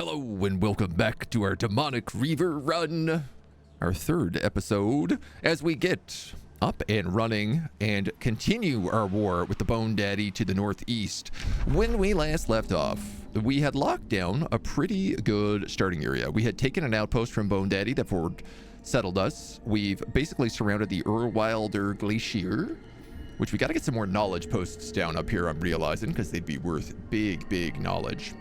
Hello and welcome back to our Demonic Reaver run, our third episode, as we get up and running and continue our war with the Bone Daddy to the northeast. When we last left off, we had locked down a pretty good starting area. We had taken an outpost from Bone Daddy that forward settled us. We've basically surrounded the Urwilder Glacier, which we got to get some more knowledge posts down up here, I'm realizing, because they'd be worth big knowledge.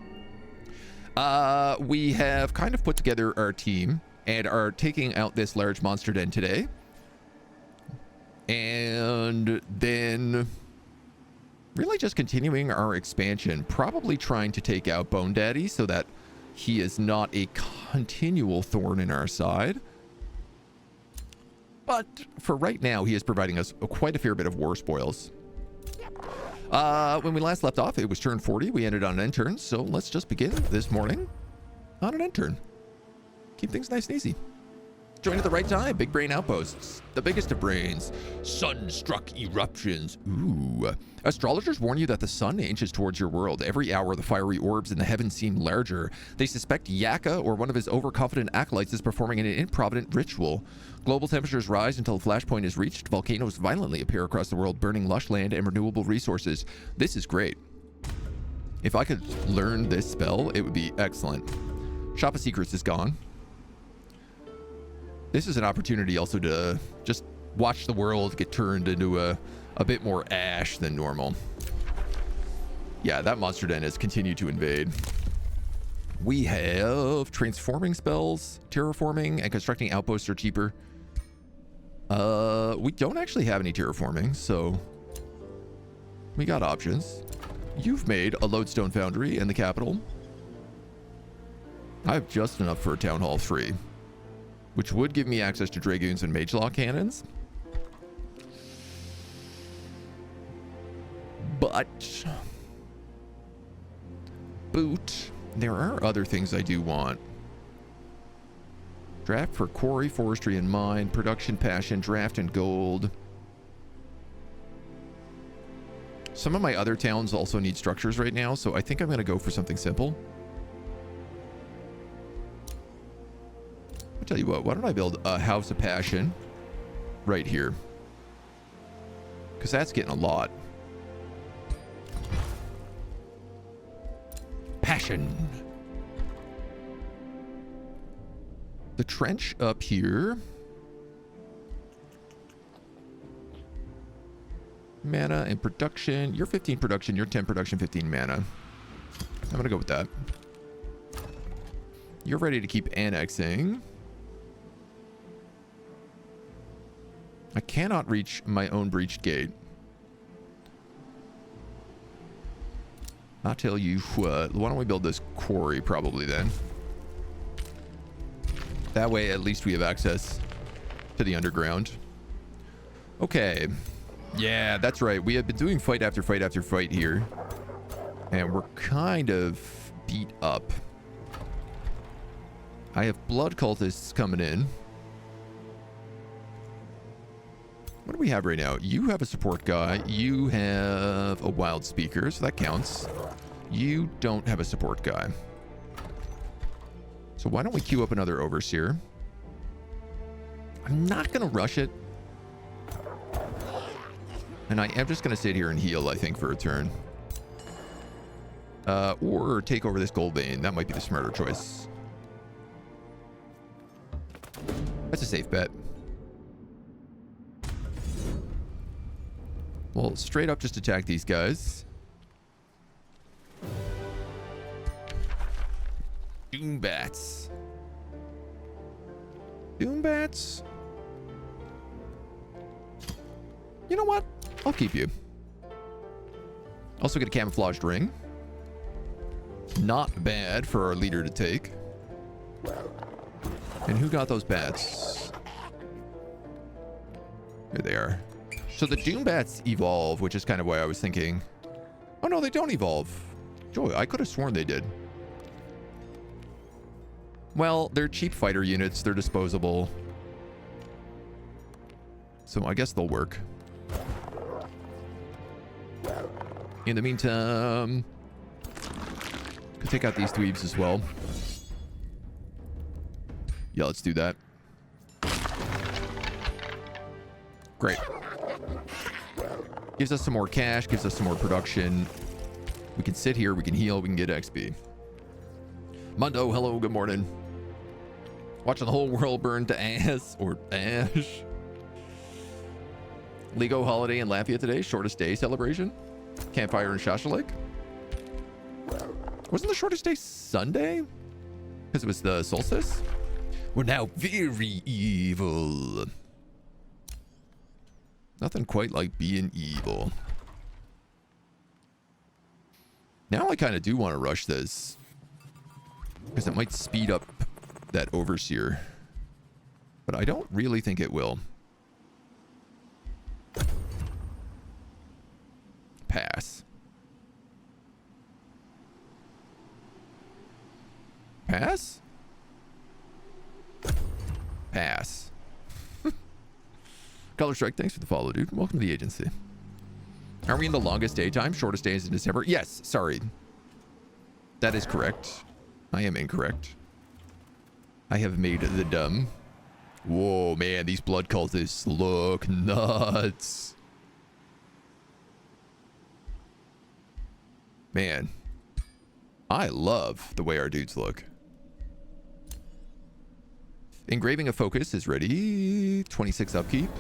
We have kind of put together our team and are taking out this large monster den today. And then really just continuing our expansion, probably trying to take out Bone Daddy so that he is not a continual thorn in our side. But for right now, he is providing us quite a fair bit of war spoils. When we last left off, it was turn 40. We ended on an end turn, so let's just begin this morning on an end turn. Keep things nice and easy. Join at the right time. Big brain outposts. The biggest of brains. Sun-struck eruptions. Ooh. Astrologers warn you that the sun inches towards your world. Every hour, the fiery orbs in the heavens seem larger. They suspect Yaka or one of his overconfident acolytes is performing an improvident ritual. Global temperatures rise until a flashpoint is reached. Volcanoes violently appear across the world, burning lush land and renewable resources. This is great. If I could learn this spell, it would be excellent. Shop of Secrets is gone. This is an opportunity also to just watch the world get turned into a bit more ash than normal. Yeah, that monster den has continued to invade. We have transforming spells, terraforming, and constructing outposts are cheaper. We don't actually have any terraforming, so we got options. You've made a lodestone foundry in the capital. I have just enough for a Town Hall 3. Which would give me access to Dragoons and Magelaw cannons. But there are other things I do want. Draft for quarry, forestry, and mine. Production, passion, draft, and gold. Some of my other towns also need structures right now, so I think I'm going to go for something simple. I'll tell you what, why don't I build a House of Passion right here? Because that's getting a lot. Passion. The trench up here. Mana and production. You're 15 production, you're 10 production, 15 mana. I'm going to go with that. You're ready to keep annexing. I cannot reach my own breached gate. I'll tell you what. Why don't we build this quarry probably then? That way at least we have access to the underground. Okay. Yeah, that's right. We have been doing fight after fight after fight here. And we're kind of beat up. I have blood cultists coming in. What do we have right now? You have a support guy. You have a wild speaker, so that counts. You don't have a support guy. So why don't we queue up another overseer? I'm not going to rush it. And I am just going to sit here and heal, I think, for a turn. Or take over this gold vein. That might be the smarter choice. That's a safe bet. Well, straight up just attack these guys. Doombats. Doombats? You know what? I'll keep you. Also get a camouflaged ring. Not bad for our leader to take. And who got those bats? There they are. So the Doombats evolve, which is kind of why I was thinking, oh no, they don't evolve. Joy, I could have sworn they did. Well, they're cheap fighter units. They're disposable. So I guess they'll work. In the meantime, could take out these dweebs as well. Yeah, let's do that. Great. Gives us some more cash, gives us some more production. We can sit here, we can heal, we can get XP. Mundo, hello, good morning. Watching the whole world burn to ash or ash. Lego holiday in Latvia today, shortest day celebration. Campfire in Shashalak. Wasn't the shortest day Sunday? Because it was the solstice? We're now very evil. Nothing quite like being evil. Now I kind of do want to rush this. Because it might speed up that overseer. But I don't really think it will. Pass. Pass? Pass. Color Strike, thanks for the follow, dude. Welcome to the agency. Are we in the longest daytime? Shortest days in December? Yes, sorry. That is correct. I am incorrect. I have made the dumb. Whoa, man, these blood cultists look nuts. Man, I love the way our dudes look. Engraving of Focus is ready. 26 upkeep.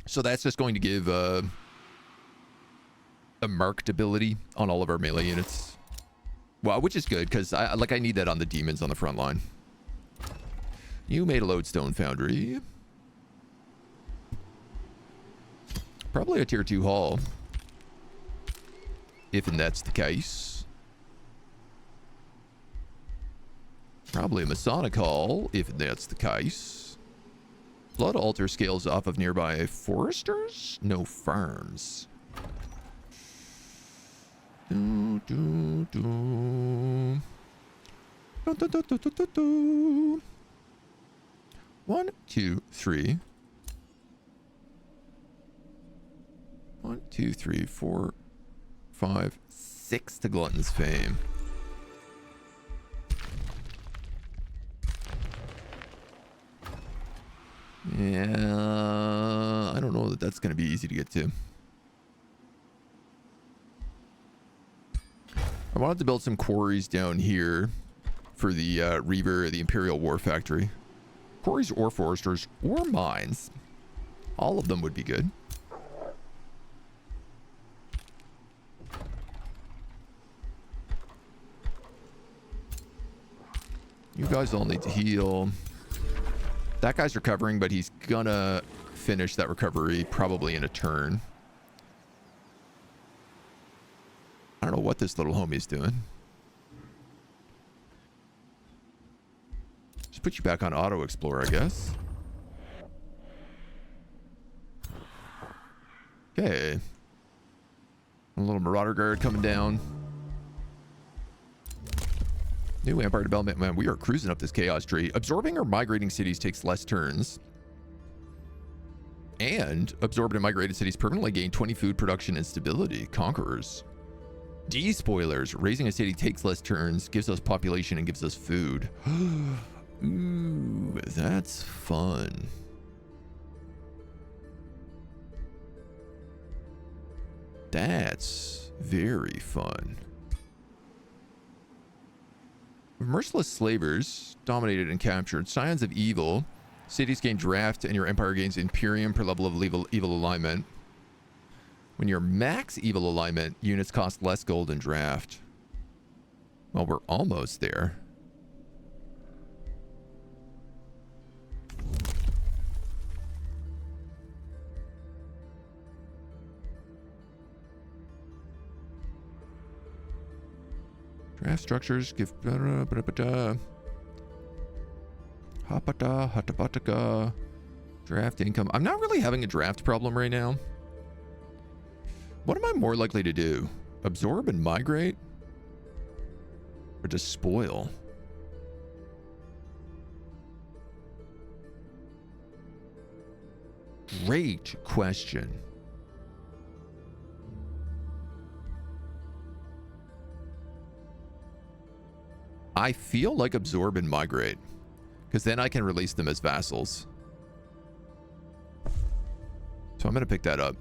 So that's just going to give a marked ability on all of our melee units. Wow, which is good because I need that on the demons on the front line. You made a lodestone foundry. Probably a tier 2 hall. If and that's the case. Probably a Masonic hall, if that's the case. Blood altar scales off of nearby foresters? No farms. Do, do, do. Do, do, do, do, do, do. 1, 2, 3. 1, 2, 3, 4, 5, 6 to Glutton's Fame. Yeah, I don't know that that's going to be easy to get to. I wanted to build some quarries down here for the Reaver, the Imperial War Factory. Quarries or foresters or mines. All of them would be good. You guys all need to heal. That guy's recovering, but he's gonna finish that recovery probably in a turn. I don't know what this little homie's doing. Just put you back on Auto Explorer, I guess. Okay. A little Marauder Guard coming down. New Empire development. Man, we are cruising up this chaos tree. Absorbing or migrating cities takes less turns. And absorbed and migrated cities permanently gain 20 food production and stability. Conquerors. Despoilers. Raising a city takes less turns, gives us population, and gives us food. Ooh, that's fun. That's very fun. Merciless slavers dominated and captured. Scions of evil. Cities gain draft and your empire gains Imperium per level of evil alignment. When you're max evil alignment, units cost less gold in draft. Well, we're almost there. Draft structures give draft income. I'm not really having a draft problem right now. What am I more likely to do? Absorb and migrate? Or despoil? Great question. I feel like absorb and migrate, because then I can release them as vassals. So I'm going to pick that up.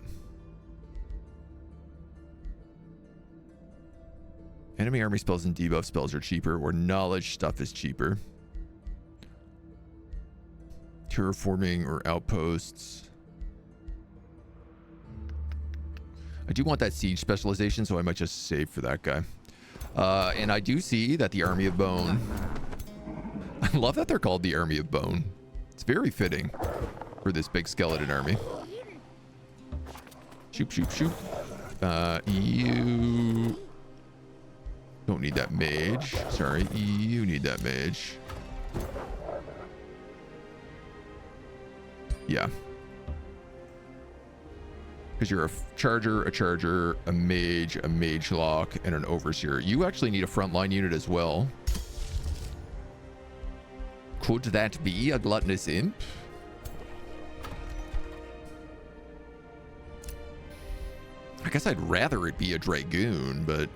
Enemy army spells and debuff spells are cheaper, or knowledge stuff is cheaper. Terraforming or outposts. I do want that siege specialization, so I might just save for that guy. And I do see that the Army of Bone... I love that they're called the Army of Bone. It's very fitting for this big skeleton army. Shoot, shoot, shoot. You... don't need that mage. Sorry, you need that mage. Yeah. Because you're a charger, a mage lock, and an overseer. You actually need a frontline unit as well. Could that be a gluttonous imp? I guess I'd rather it be a dragoon, but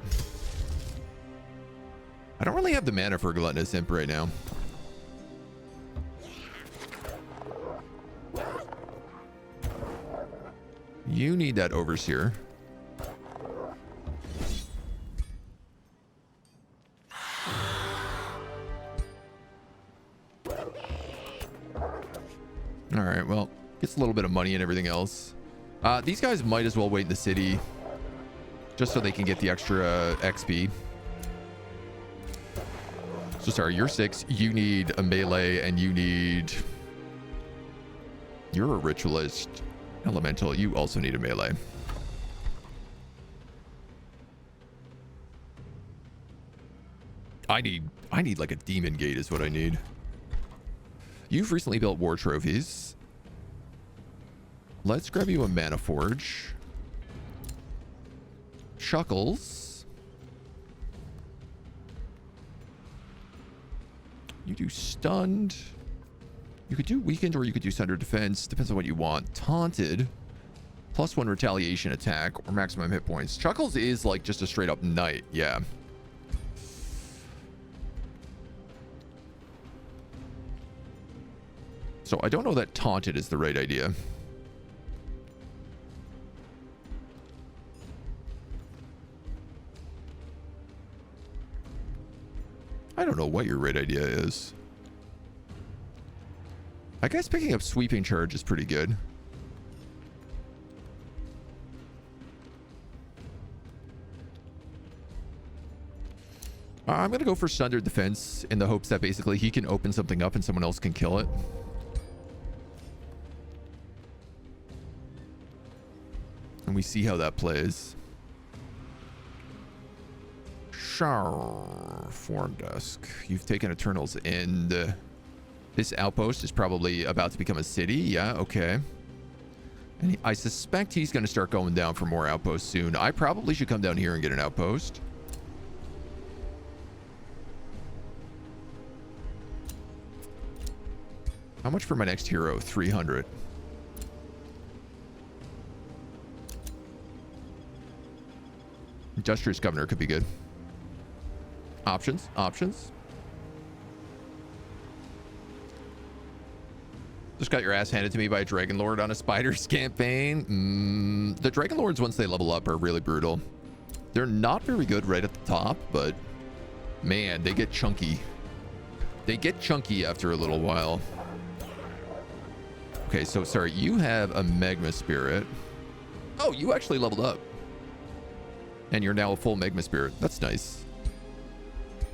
I don't really have the mana for a gluttonous imp right now. You need that overseer. All right, well, gets a little bit of money and everything else. These guys might as well wait in the city just so they can get the extra XP. So sorry, you're 6. You need a melee, and you need... You're a ritualist. Elemental, you also need a melee. I need like a demon gate is what I need. You've recently built war trophies. Let's grab you a mana forge. Chuckles. You do stunned. You could do weakened or you could do sundered defense. Depends on what you want. Taunted. +1 retaliation attack or maximum hit points. Chuckles is like just a straight up knight. Yeah. So I don't know that taunted is the right idea. I don't know what your right idea is. I guess picking up sweeping charge is pretty good. I'm going to go for sundered defense in the hopes that basically he can open something up and someone else can kill it. And we see how that plays. Shar form desk. You've taken Eternal's End. This outpost is probably about to become a city. Yeah, okay. And I suspect he's going to start going down for more outposts soon. I probably should come down here and get an outpost. How much for my next hero? 300. Industrious Governor could be good. Options. Just got your ass handed to me by a Dragon Lord on a Spiders campaign. The Dragon Lords, once they level up, are really brutal. They're not very good right at the top, but man, they get chunky. They get chunky after a little while. Okay, so sorry, you have a Magma Spirit. Oh, you actually leveled up. And you're now a full Magma Spirit. That's nice.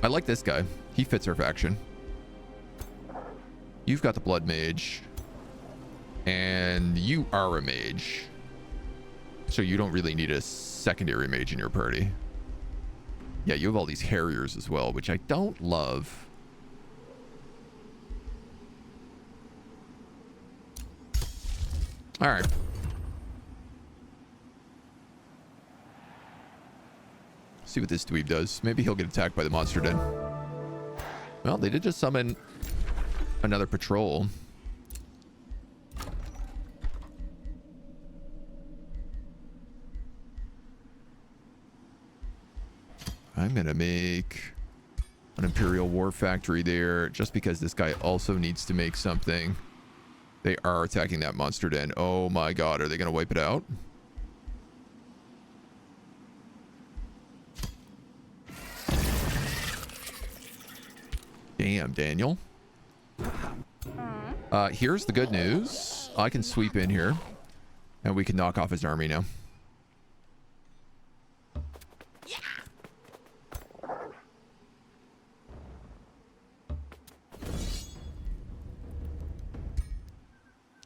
I like this guy. He fits our faction. You've got the Blood Mage. And you are a mage. So you don't really need a secondary mage in your party. Yeah, you have all these Harriers as well, which I don't love. All right. See what this dweeb does. Maybe he'll get attacked by the monster den. Well, they did just summon another patrol. I'm gonna make an Imperial War Factory there, just because this guy also needs to make something. They are attacking that monster den. Oh my god, are they going to wipe it out? Damn, Daniel. Here's the good news. I can sweep in here, and we can knock off his army now.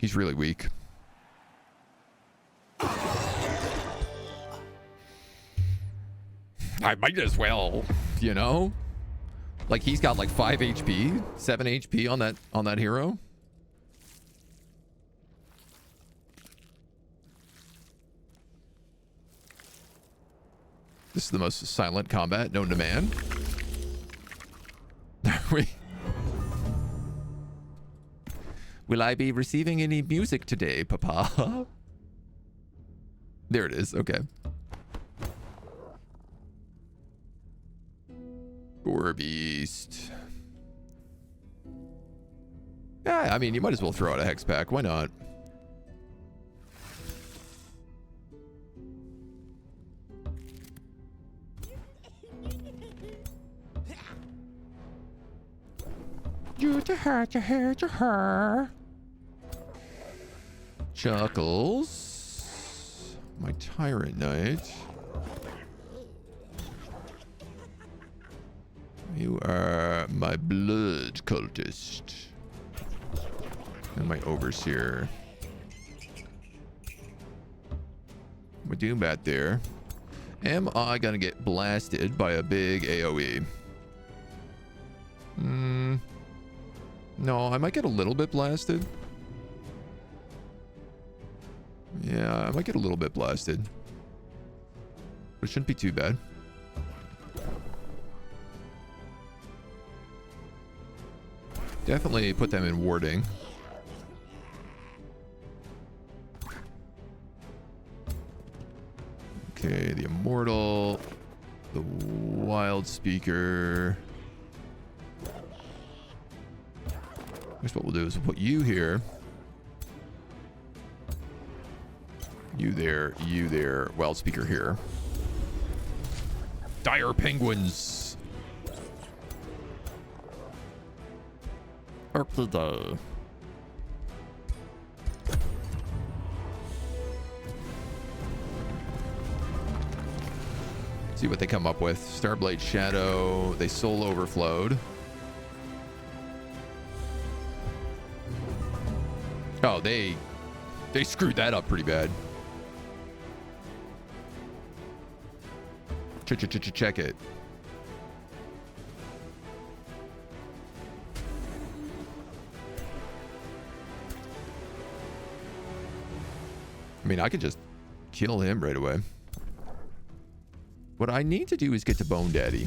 He's really weak. I might as well, you know? Like, he's got like 5 HP, 7 HP on that hero. This is the most silent combat known to man. Will I be receiving any music today, Papa? There it is. Okay. Gore Beast. Yeah, I mean, you might as well throw out a hex pack. Why not? You to her. Chuckles. My Tyrant Knight. You are my blood cultist. And my overseer. We're doing that there. Am I gonna get blasted by a big AoE? No, I might get a little bit blasted. Yeah, I might get a little bit blasted. But it shouldn't be too bad. Definitely put them in warding. Okay, the Immortal, the Wild Speaker. I guess what we'll do is we'll put you here. You there, Wild Speaker here. Dire Penguins. Orchidea. See what they come up with. Starblade Shadow. They soul overflowed. Oh, they screwed that up pretty bad. Check it. I mean, I could just kill him right away. What I need to do is get to Bone Daddy.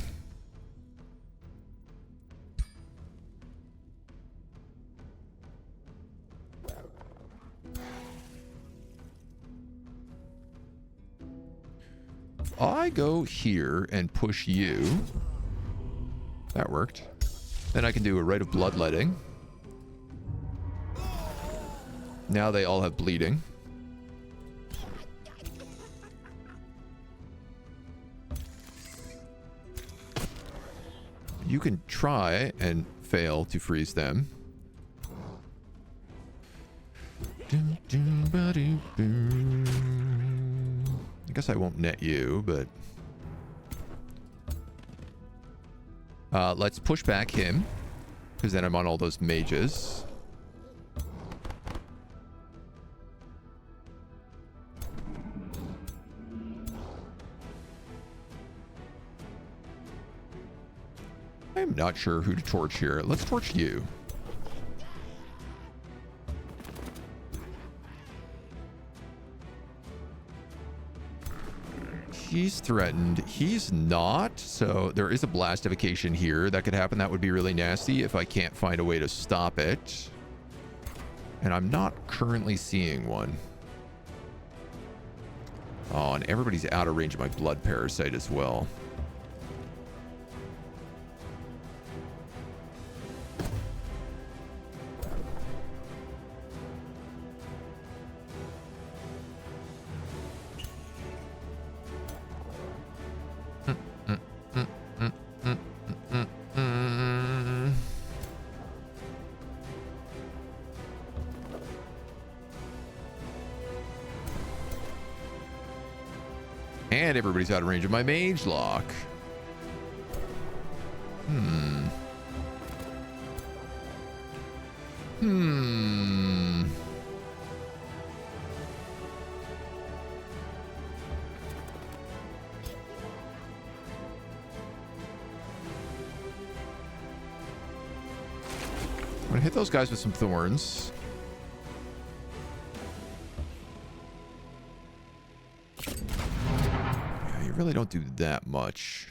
If I go here and push you, that worked. Then I can do a Rite of Bloodletting. Now they all have bleeding. You can try and fail to freeze them. I guess I won't net you, but let's push back him, because then I'm on all those mages. I'm not sure who to torch here. Let's torch you. He's threatened. He's not. So there is a blastification here that could happen. That would be really nasty if I can't find a way to stop it. And I'm not currently seeing one. Oh, and everybody's out of range of my blood parasite as well. And everybody's out of range of my mage lock. I'm gonna hit those guys with some thorns. Yeah, you really don't do that much.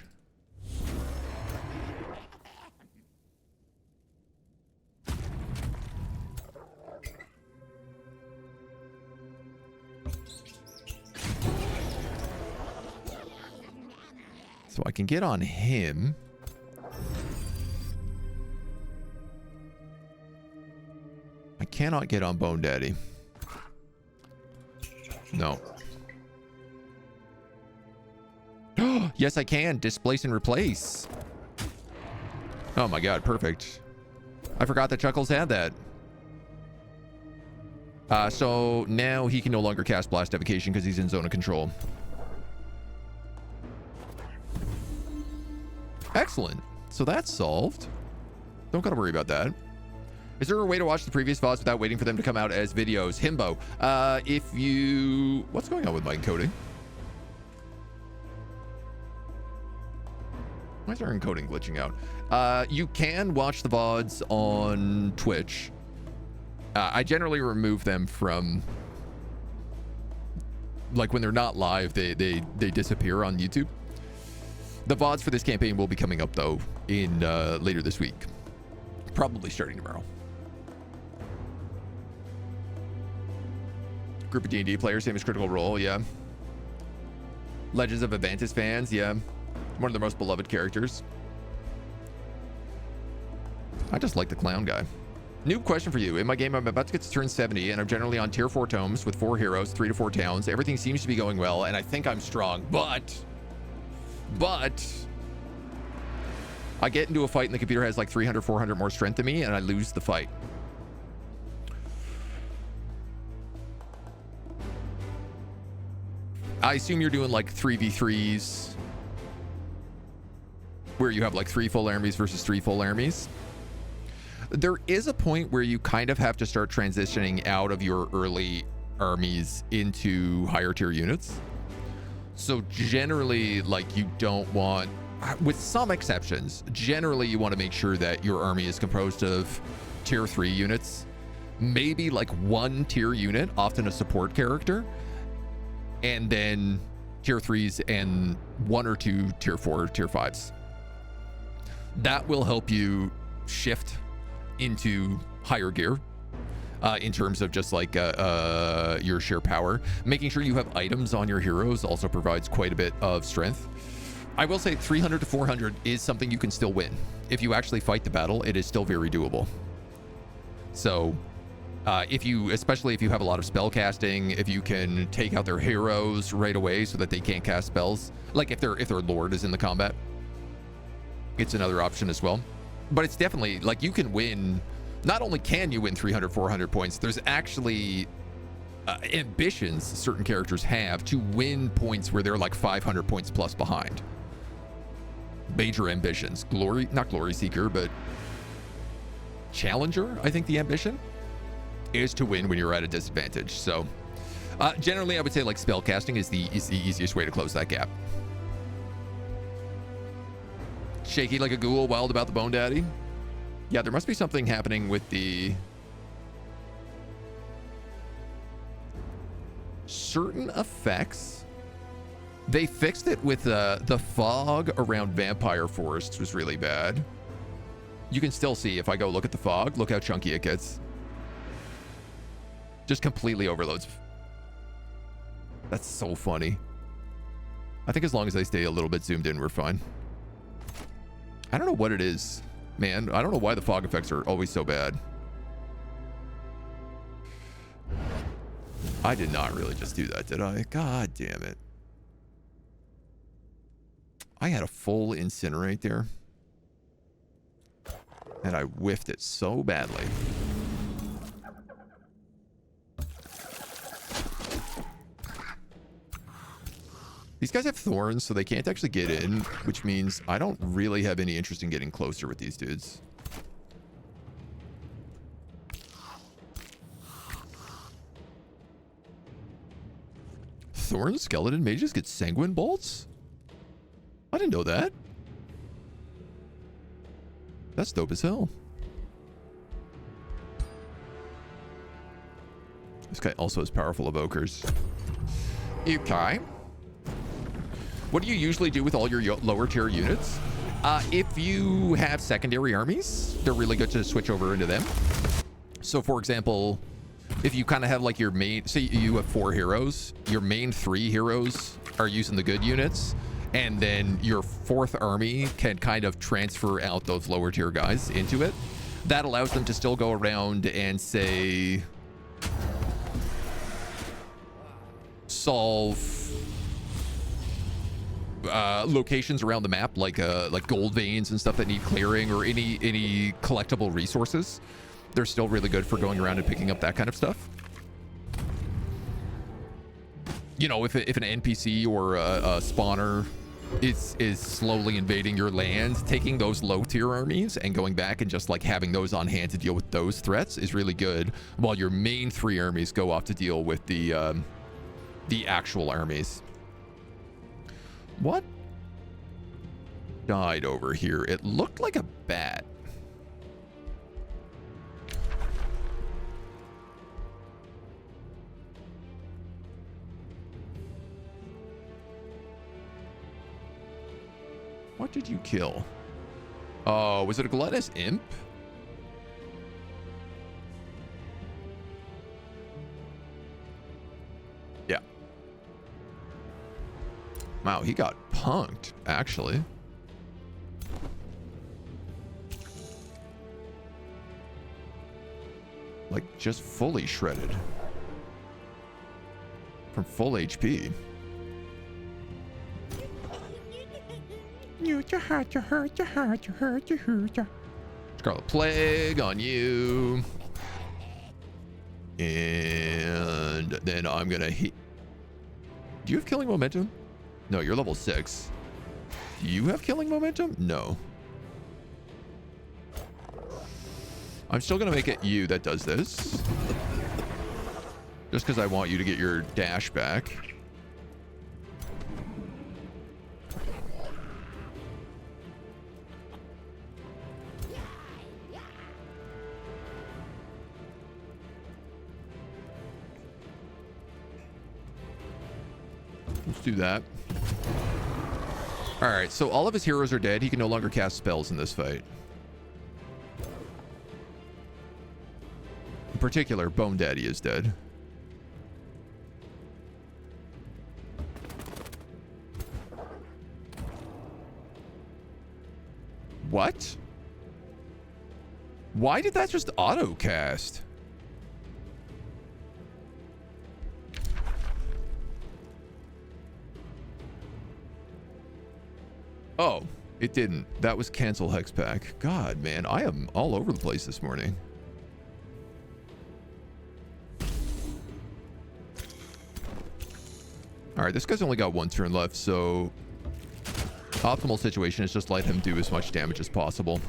So I can get on him. I cannot get on Bone Daddy. No. Yes, I can. Displace and replace. Oh my god, perfect. I forgot that Chuckles had that. So now he can no longer cast Blast Evocation because he's in zone of control. Excellent. So that's solved. Don't gotta worry about that. Is there a way to watch the previous VODs without waiting for them to come out as videos? Himbo. If you... What's going on with my encoding? Why is our encoding glitching out? You can watch the VODs on Twitch. I generally remove them from... Like, when they're not live, they disappear on YouTube. The VODs for this campaign will be coming up, though, in later this week. Probably starting tomorrow. Group of D&D players, same as Critical Role, yeah. Legends of Avantis fans, yeah. One of their most beloved characters. I just like the clown guy. New question for you. In my game, I'm about to get to turn 70, and I'm generally on tier 4 tomes with 4 heroes, 3 to 4 towns. Everything seems to be going well, and I think I'm strong, but I get into a fight and the computer has like 300, 400 more strength than me, and I lose the fight. I assume you're doing like 3v3s where you have like 3 full armies versus 3 full armies. There is a point where you kind of have to start transitioning out of your early armies into higher tier units. So generally, like, you don't want, with some exceptions, generally you want to make sure that your army is composed of tier 3 units, maybe like 1 tier unit, often a support character, and then tier 3s and 1 or 2 tier 4, tier 5s. That will help you shift into higher gear in terms of just like your sheer power. Making sure you have items on your heroes also provides quite a bit of strength. I will say 300 to 400 is something you can still win. If you actually fight the battle, it is still very doable. So especially if you have a lot of spell casting, if you can take out their heroes right away so that they can't cast spells, like if their lord is in the combat, it's another option as well. But it's definitely like you can win. Not only can you win 300, 400 points, there's actually ambitions certain characters have to win points where they're like 500 points plus behind. Major ambitions. Glory, not Glory Seeker, but Challenger, I think the ambition is to win when you're at a disadvantage. So generally I would say like spell casting is the easiest way to close that gap. Shaky like a ghoul, wild about the Bone Daddy. Yeah, there must be something happening with the certain effects. They fixed it with the fog around vampire forests was really bad. You can still see if I go look at the fog, look how chunky it gets. Just completely overloads. That's so funny. I think as long as I stay a little bit zoomed in, we're fine. I don't know what it is, man. I don't know why the fog effects are always so bad. I did not really just do that, did I? God damn it. I had a full incinerate there. And I whiffed it so badly. These guys have thorns, so they can't actually get in, which means I don't really have any interest in getting closer with these dudes. Thorn skeleton mages get sanguine bolts? I didn't know that. That's dope as hell. This guy also has powerful evokers. Okay. What do you usually do with all your lower tier units? If you have secondary armies, they're really good to switch over into them. So for example, if you kind of have like your main, say you have 4 heroes, your main 3 heroes are using the good units, and then your 4th army can kind of transfer out those lower tier guys into it. That allows them to still go around and say, solve locations around the map, like gold veins and stuff that need clearing, or any collectible resources. They're still really good for going around and picking up that kind of stuff. You know, if an NPC or a spawner is slowly invading your land, taking those low tier armies and going back and just like having those on hand to deal with those threats is really good, while your main 3 armies go off to deal with the actual armies. What died over here? It looked like a bat. What did you kill? Oh, was it a gluttonous imp? Yeah. Wow, he got punked, actually. Like, just fully shredded. From full HP. Scarlet Plague on you. And then I'm gonna hit. Do you have killing momentum? No, you're level 6. Do you have killing momentum? No. I'm still gonna make it you that does this. Just because I want you to get your dash back. Let's do that. All right, so all of his heroes are dead. He can no longer cast spells in this fight. In particular, Bone Daddy is dead. What? Why did that just auto cast? Oh, it didn't. That was cancel hex pack. God, man, I am all over the place this morning. All right, this guy's only got 1 turn left, so optimal situation is just let him do as much damage as possible.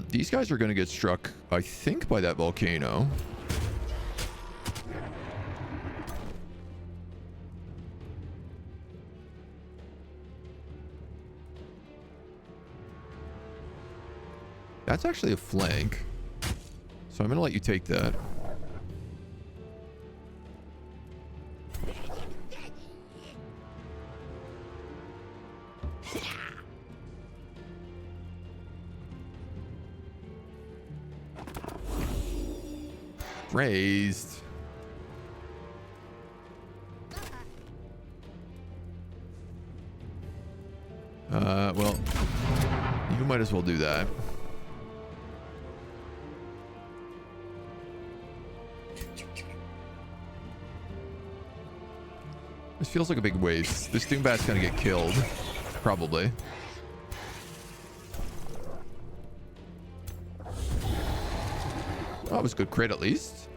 These guys are going to get struck, I think, by that volcano. That's actually a flank. So I'm going to let you take that. Raised. Well, you might as well do that. This feels like a big waste. This Doombat's gonna get killed. Probably. That was a good crit at least.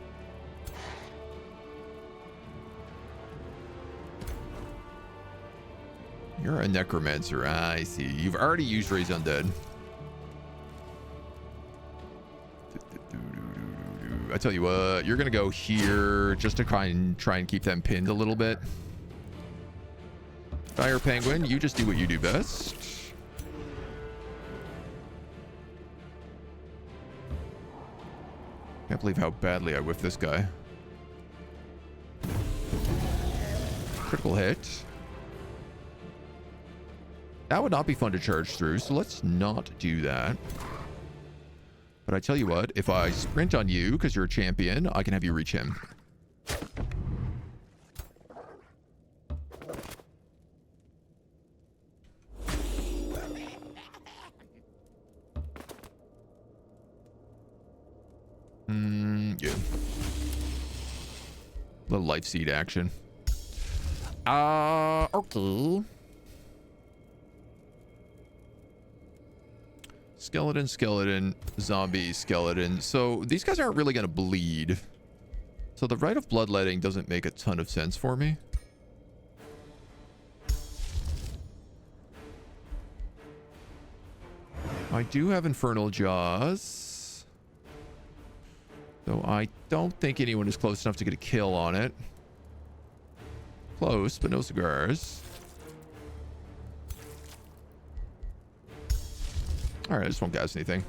You're a necromancer. I see. You've already used Raise Undead. I tell you what, you're gonna go here just to try and keep them pinned a little bit. Fire Penguin, you just do what you do best. Can't believe how badly I whiffed this guy. Critical hit. That would not be fun to charge through, so let's not do that. But I tell you what, if I sprint on you because you're a champion, I can have you reach him. Yeah. Little life seed action. Okay. Skeleton, skeleton, zombie, skeleton. So these guys aren't really going to bleed. So the rite of bloodletting doesn't make a ton of sense for me. I do have Infernal Jaws. Though I don't think anyone is close enough to get a kill on it. Close, but no cigars. Alright, I just won't gas anything.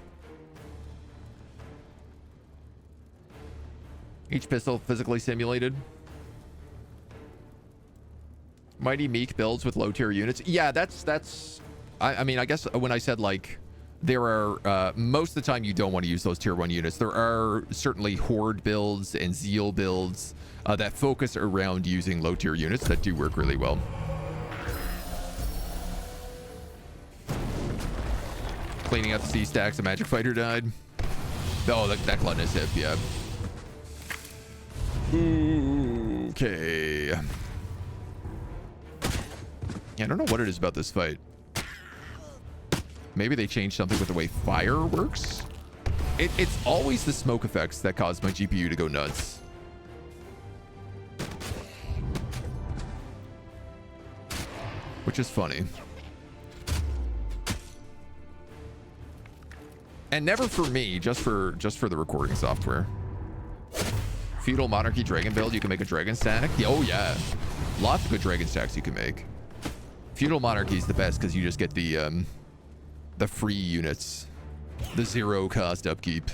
Each pistol physically simulated. Mighty Meek builds with low tier units. Yeah, that's I mean, I guess when I said like there are most of the time you don't want to use those tier 1 units. There are certainly horde builds and zeal builds that focus around using low tier units that do work really well. Cleaning out the C stacks, a magic fighter died. Oh, that gluttonous hip, yeah. Okay. Yeah, I don't know what it is about this fight. Maybe they changed something with the way fire works. It's always the smoke effects that cause my GPU to go nuts. Which is funny. And never for me, just for the recording software. Feudal Monarchy Dragon build, you can make a dragon stack. Yeah, oh yeah. Lots of good dragon stacks you can make. Feudal Monarchy is the best because you just get the free units. The 0 cost upkeep.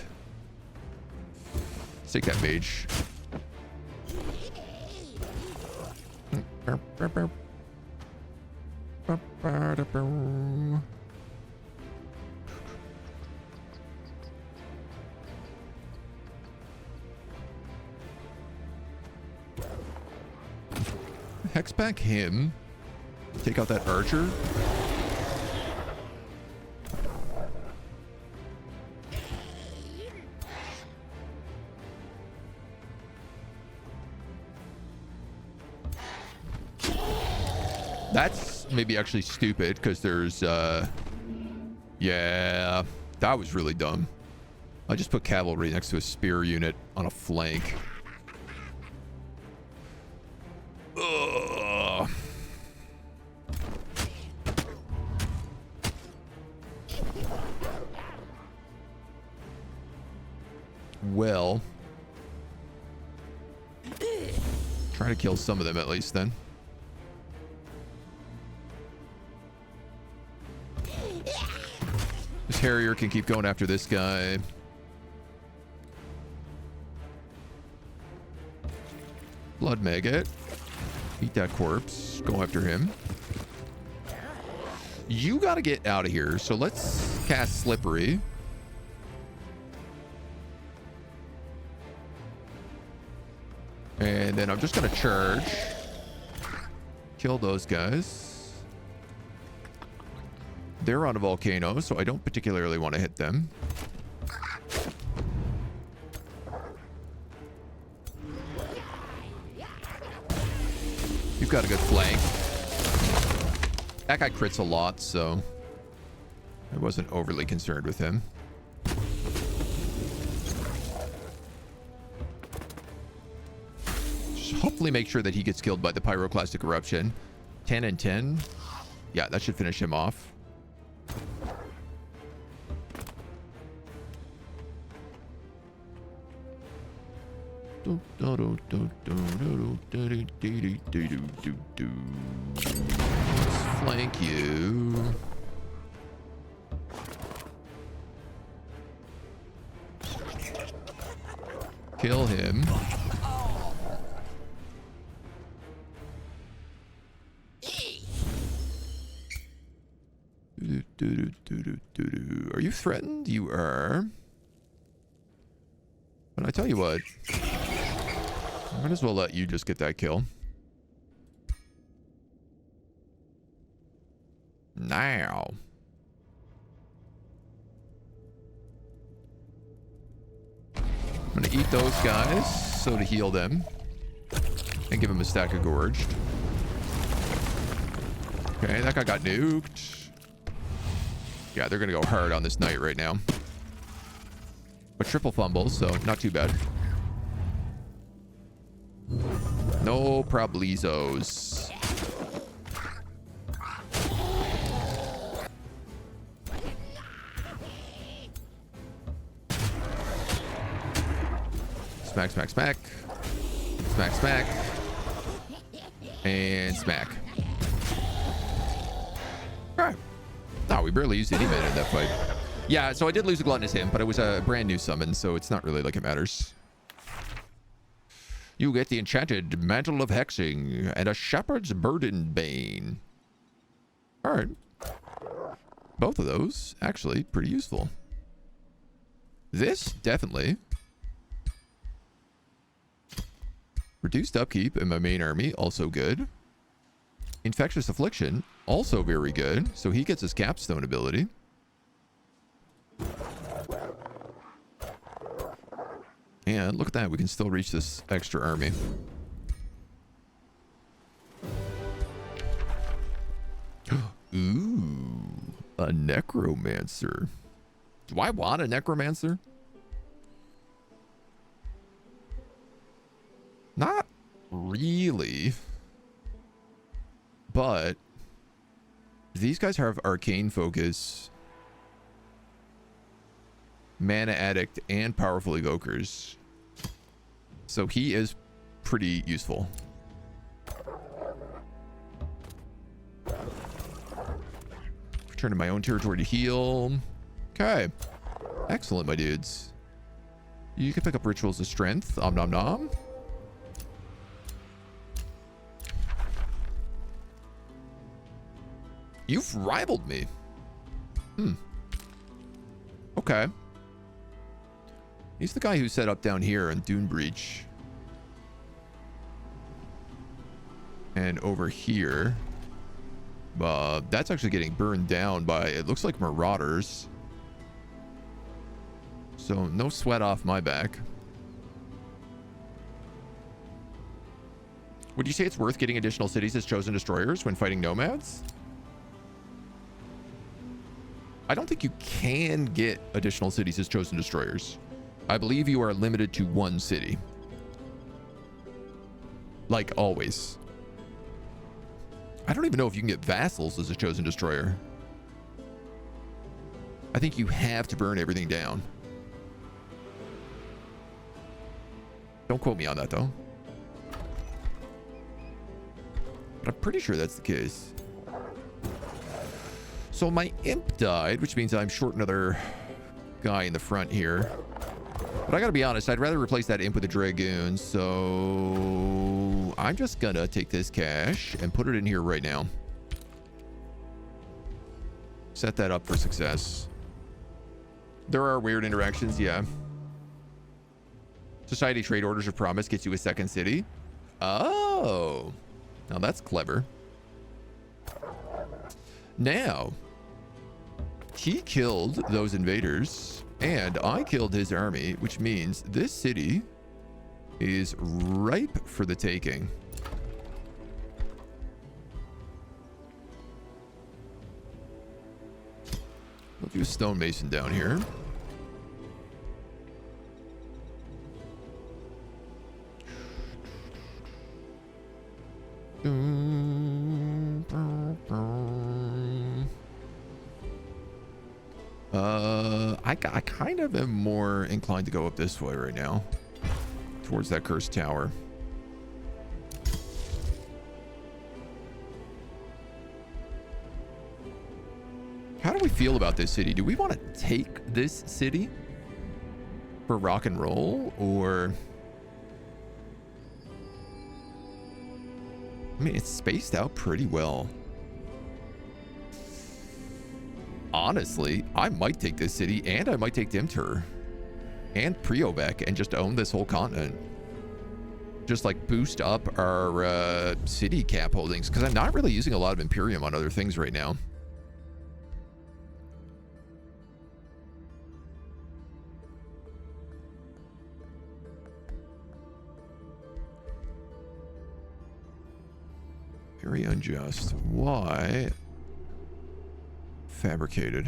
Let's take that mage. Hex back him. Take out that archer. That's maybe actually stupid because there's yeah, that was really dumb. I just put cavalry next to a spear unit on a flank. Ugh. Well, try to kill some of them at least then. This Harrier can keep going after this guy. Blood maggot. Eat that corpse. Go after him. You gotta get out of here. So let's cast Slippery. And then I'm just gonna charge. Kill those guys. They're on a volcano, so I don't particularly want to hit them. You've got a good flank. That guy crits a lot, so I wasn't overly concerned with him. Just hopefully make sure that he gets killed by the pyroclastic eruption. 10 and 10. Yeah, that should finish him off. Let's flank you. Kill him. Are you threatened? You are. But I tell you what, I might as well let you just get that kill. Now. I'm gonna eat those guys, so to heal them. And give them a stack of gorged. Okay, that guy got nuked. Yeah, they're gonna go hard on this knight right now. But triple fumbles, so not too bad. No problizos. Smack, smack, smack. Smack, smack. And smack. Alright. Oh, we barely used any mana in that fight. Yeah, so I did lose a gluttonous him, but it was a brand new summon, so it's not really like it matters. You get the enchanted mantle of hexing and a shepherd's burden bane. Alright. Both of those, actually, pretty useful. This, definitely. Reduced upkeep in my main army, also good. Infectious affliction, also very good. So he gets his capstone ability. And look at that, we can still reach this extra army. Ooh, a necromancer. Do I want a necromancer? Not really. But these guys have arcane focus, mana addict, and powerful evokers. So he is pretty useful. Return to my own territory to heal. Okay. Excellent, my dudes. You can pick up rituals of strength. Om nom nom. You've rivaled me. Okay. He's the guy who set up down here in Dune Breach. And over here. That's actually getting burned down by, it looks like, marauders. So no sweat off my back. Would you say it's worth getting additional cities as chosen destroyers when fighting nomads? I don't think you can get additional cities as chosen destroyers. I believe you are limited to one city. Like always. I don't even know if you can get vassals as a chosen destroyer. I think you have to burn everything down. Don't quote me on that though. But I'm pretty sure that's the case. So my imp died, which means I'm short another guy in the front here. But I gotta be honest, I'd rather replace that imp with a dragoon. So I'm just gonna take this cash and put it in here right now. Set that up for success. There are weird interactions, yeah. Society trade orders of promise gets you a second city. Oh, now that's clever. Now, he killed those invaders, and I killed his army, which means this city is ripe for the taking. We'll do a stonemason down here. I kind of am more inclined to go up this way right now, towards that cursed tower. How do we feel about this city? Do we want to take this city for rock and roll, or... I mean, it's spaced out pretty well. Honestly, I might take this city, and I might take Dimtur and Priovec and just own this whole continent. Just like boost up our city cap holdings, because I'm not really using a lot of Imperium on other things right now. Very unjust. Why? Fabricated.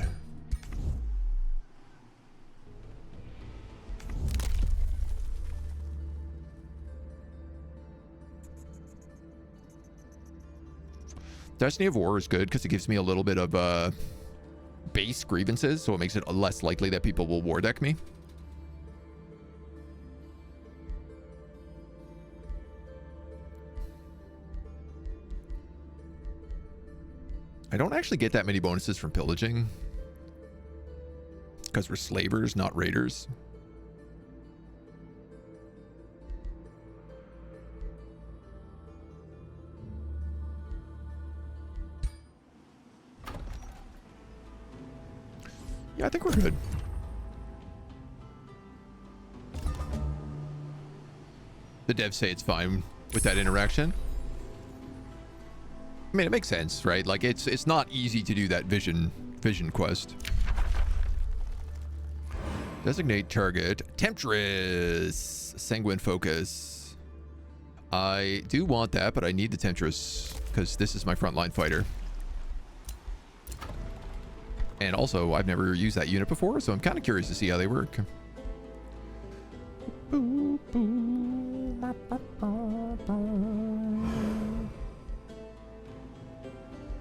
Destiny of War is good because it gives me a little bit of base grievances, so it makes it less likely that people will war deck me. I don't actually get that many bonuses from pillaging because we're slavers, not raiders. Yeah, I think we're good. The devs say it's fine with that interaction. I mean, it makes sense, right? Like, it's not easy to do that vision quest. Designate target. Temptress. Sanguine focus. I do want that, but I need the Temptress because this is my frontline fighter. And also, I've never used that unit before, so I'm kind of curious to see how they work.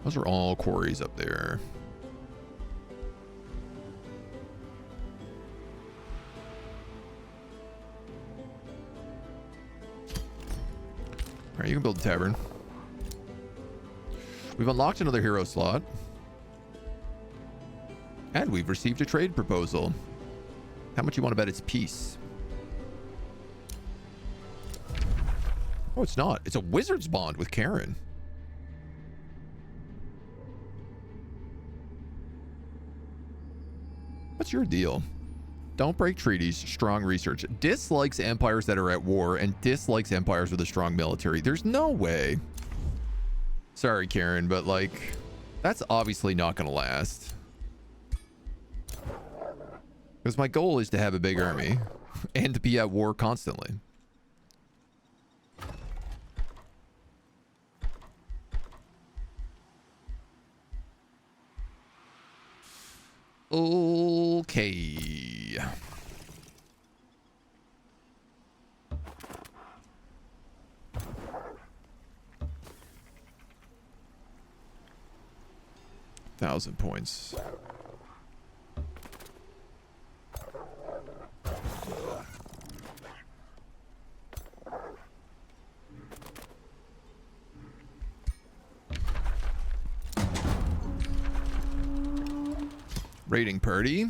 Those are all quarries up there. All right, you can build a tavern. We've unlocked another hero slot. And we've received a trade proposal. How much you want to bet it's peace? Oh, it's not. It's a wizard's bond with Karen. What's your deal? Don't break treaties, strong research. Dislikes empires that are at war and dislikes empires with a strong military. There's no way. Sorry, Karen, but like, that's obviously not going to last. Because my goal is to have a big army and to be at war constantly. Okay. $1,000 points. Raiding party.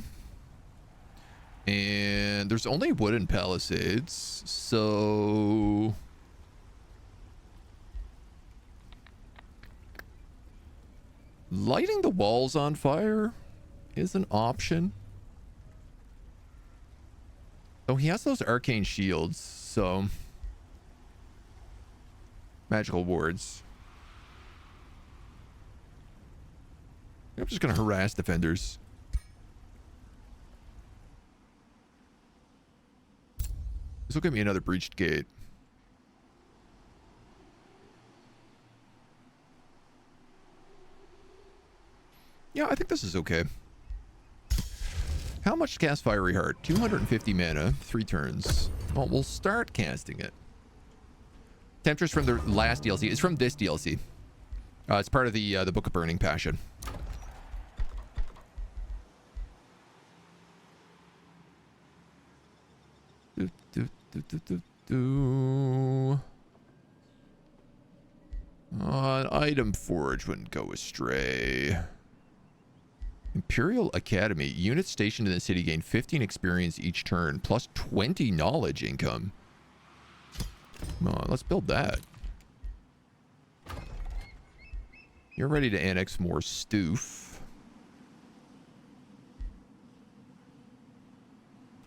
And there's only wooden palisades, so lighting the walls on fire is an option. Oh, he has those arcane shields, so magical wards. I'm just gonna harass defenders. This will give me another breached gate. Yeah, I think this is okay. How much to cast Fiery Heart? 250 mana, 3 turns. Well, we'll start casting it. Temptress from the last DLC. It's from this DLC. It's part of the Book of Burning Passion. An item forge wouldn't go astray. Imperial Academy. Units stationed in the city gain 15 experience each turn, plus 20 knowledge income. Come on, let's build that. You're ready to annex more stoof.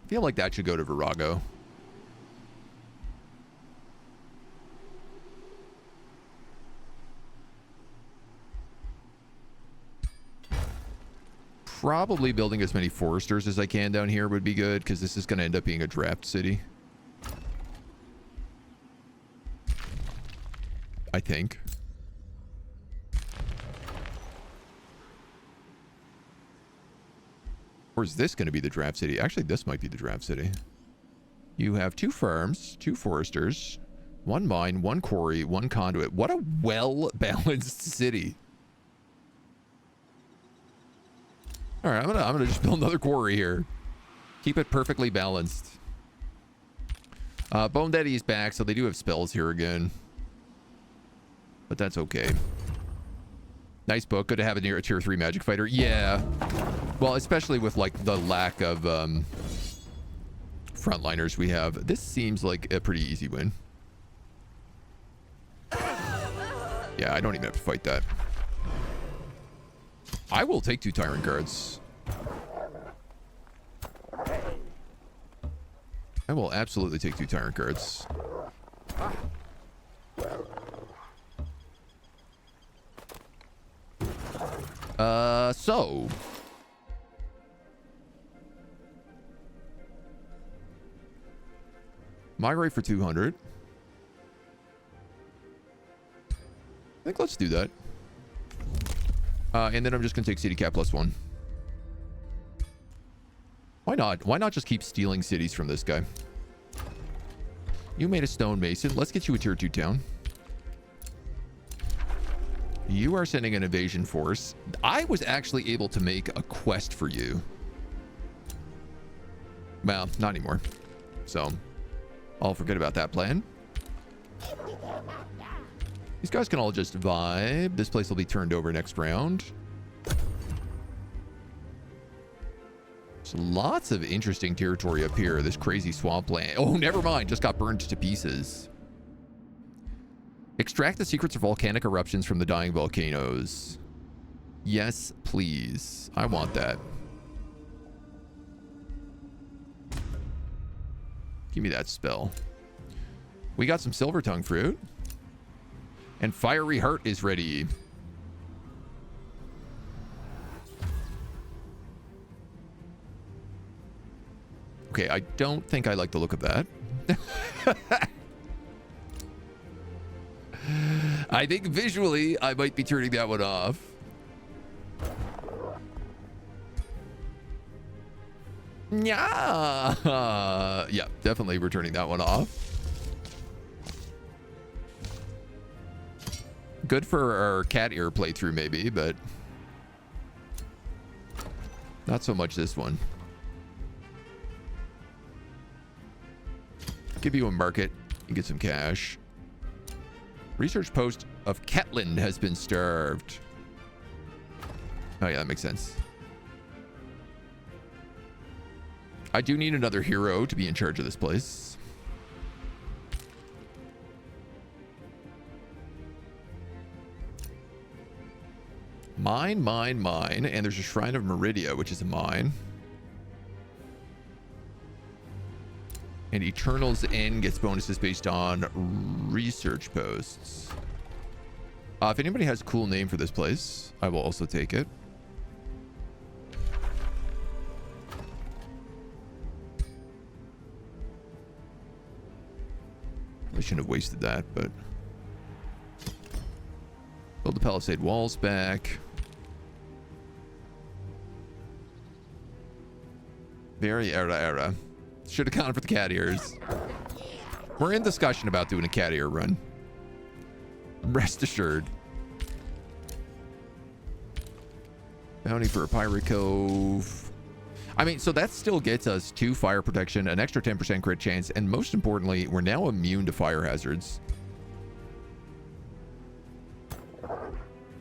I feel like that should go to Virago. Probably building as many foresters as I can down here would be good, because this is going to end up being a draft city. I think. Or is this going to be the draft city? Actually, this might be the draft city. You have 2 farms, 2 foresters, 1 mine, 1 quarry, 1 conduit. What a well-balanced city. All right, I'm gonna just build another quarry here. Keep it perfectly balanced. Bone Daddy is back, so they do have spells here again. But that's okay. Nice book. Good to have a tier 3 magic fighter. Yeah. Well, especially with like the lack of frontliners we have. This seems like a pretty easy win. Yeah, I don't even have to fight that. I will take 2 tyrant guards. I will absolutely take 2 tyrant guards. So migrate for 200. I think let's do that. And then I'm just gonna take city cap +1. Why not? Why not just keep stealing cities from this guy? You made a stonemason. Let's get you a tier 2 town. You are sending an invasion force. I was actually able to make a quest for you. Well, not anymore. So, I'll forget about that plan. These guys can all just vibe. This place will be turned over next round. There's lots of interesting territory up here. This crazy swampland. Oh, never mind. Just got burned to pieces. Extract the secrets of volcanic eruptions from the dying volcanoes. Yes, please. I want that. Give me that spell. We got some silver tongue fruit. And fiery heart is ready. Okay, I don't think I like the look of that. I think visually I might be turning that one off. Yeah. Yeah, definitely we're turning that one off. Good for our cat ear playthrough maybe, but not so much this one. Give you a market and get some cash. Research post of Ketland has been starved. Oh yeah, that makes sense. I do need another hero to be in charge of this place. Mine, mine, mine. And there's a Shrine of Meridia, which is a mine. And Eternal's End gets bonuses based on research posts. If anybody has a cool name for this place, I will also take it. I shouldn't have wasted that, but... Build the palisade walls back. Very era. Should have gone for the cat ears. We're in discussion about doing a cat ear run. Rest assured. Bounty for a pirate cove. I mean, so that still gets us 2 fire protection, an extra 10% crit chance, and most importantly, we're now immune to fire hazards.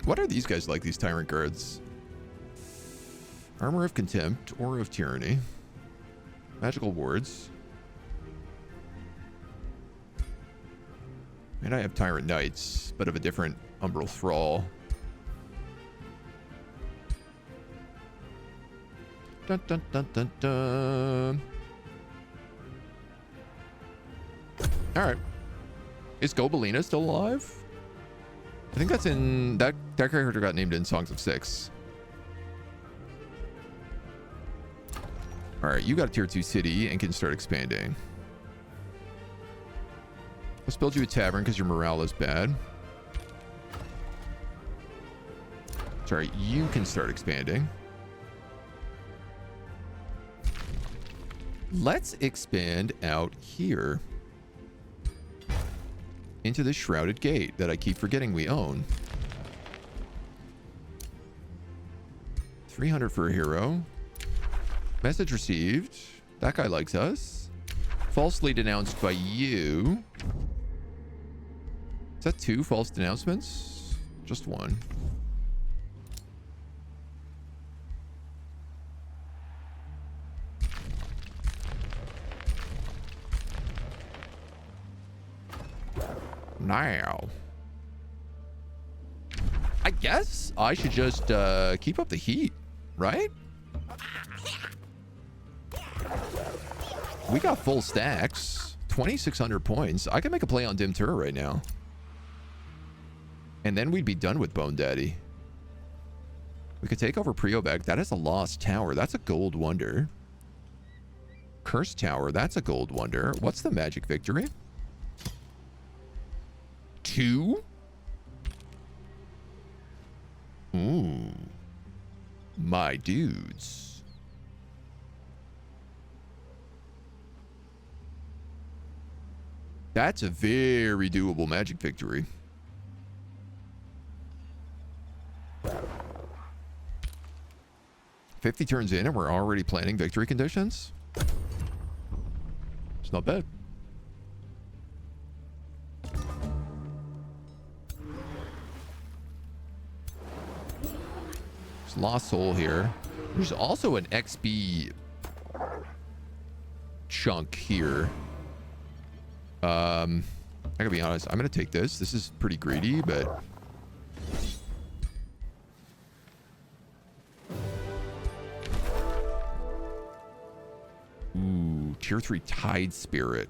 What are these guys like, these tyrant guards? Armor of Contempt, Aura of Tyranny, Magical Wards. And I have Tyrant Knights, but of a different Umbral Thrall. Dun, dun, dun, dun, dun. Alright. Is Gobelina still alive? I think that's in... That character got named in Songs of Six. Alright, you got a tier 2 city and can start expanding. Let's build you a tavern because your morale is bad. Sorry, you can start expanding. Let's expand out here into the Shrouded Gate that I keep forgetting we own. 300 for a hero. Message received. That guy likes us. Falsely denounced by you. Is that 2 false denouncements? Just 1. Now, I guess I should just keep up the heat, right? We got full stacks, 2,600 points. I can make a play on Dim Turret right now. And then we'd be done with Bone Daddy. We could take over Priobag. That is a lost tower. That's a gold wonder. Cursed Tower. That's a gold wonder. What's the magic victory? 2? Ooh. My dudes. That's a very doable magic victory. $50 turns in and we're already planning victory conditions. It's not bad. There's Lost Soul here. There's also an XP chunk here. I gotta be honest, I'm gonna take this. This is pretty greedy, but ooh, tier 3 Tide Spirit.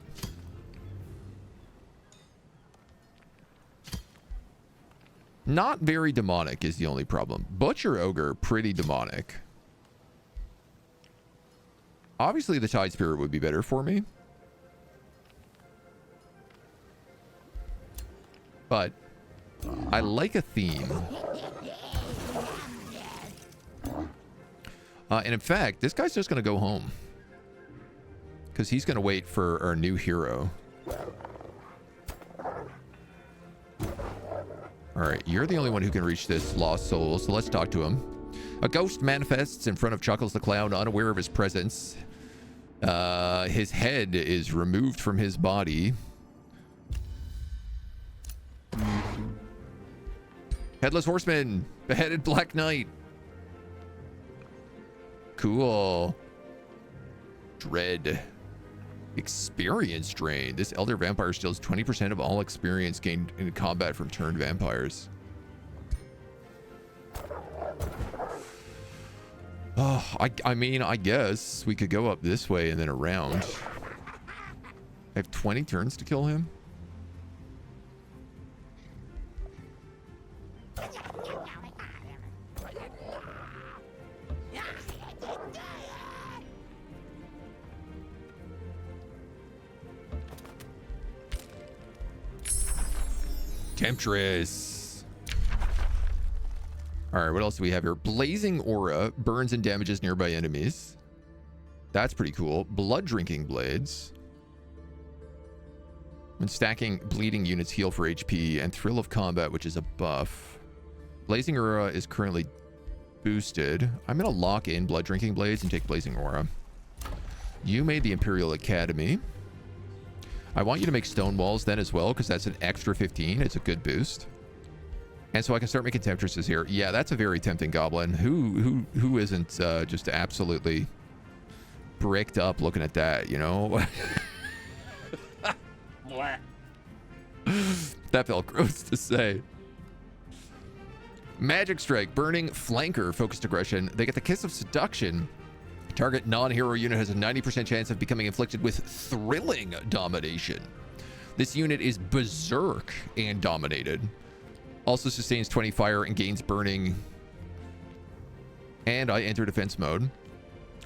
Not very demonic is the only problem. Butcher Ogre, pretty demonic. Obviously, the Tide Spirit would be better for me. But I like a theme. And in fact, this guy's just going to go home. Because he's going to wait for our new hero. Alright, you're the only one who can reach this lost soul, so let's talk to him. A ghost manifests in front of Chuckles the Clown, unaware of his presence. His head is removed from his body. Headless Horseman, beheaded Black Knight. Cool. Dread. Experience drain. This elder vampire steals 20% of all experience gained in combat from turned vampires. Oh, I mean, I guess we could go up this way and then around. I have 20 turns to kill him. Temptress. All right, what else do we have here? Blazing Aura burns and damages nearby enemies. That's pretty cool. Blood Drinking Blades. When stacking, bleeding units heal for HP, and Thrill of Combat, which is a buff. Blazing Aura is currently boosted. I'm going to lock in Blood Drinking Blades and take Blazing Aura. You made the Imperial Academy. I want you to make Stone Walls then as well, because that's an extra 15. It's a good boost. And so I can start making Temptresses here. Yeah, that's a very tempting goblin. Who isn't just absolutely bricked up looking at that, you know? That felt gross to say. Magic Strike, Burning Flanker, Focused Aggression. They get the Kiss of Seduction. Target non-hero unit has a 90% chance of becoming inflicted with Thrilling Domination. This unit is Berserk and dominated. Also sustains 20 fire and gains burning. And I enter defense mode.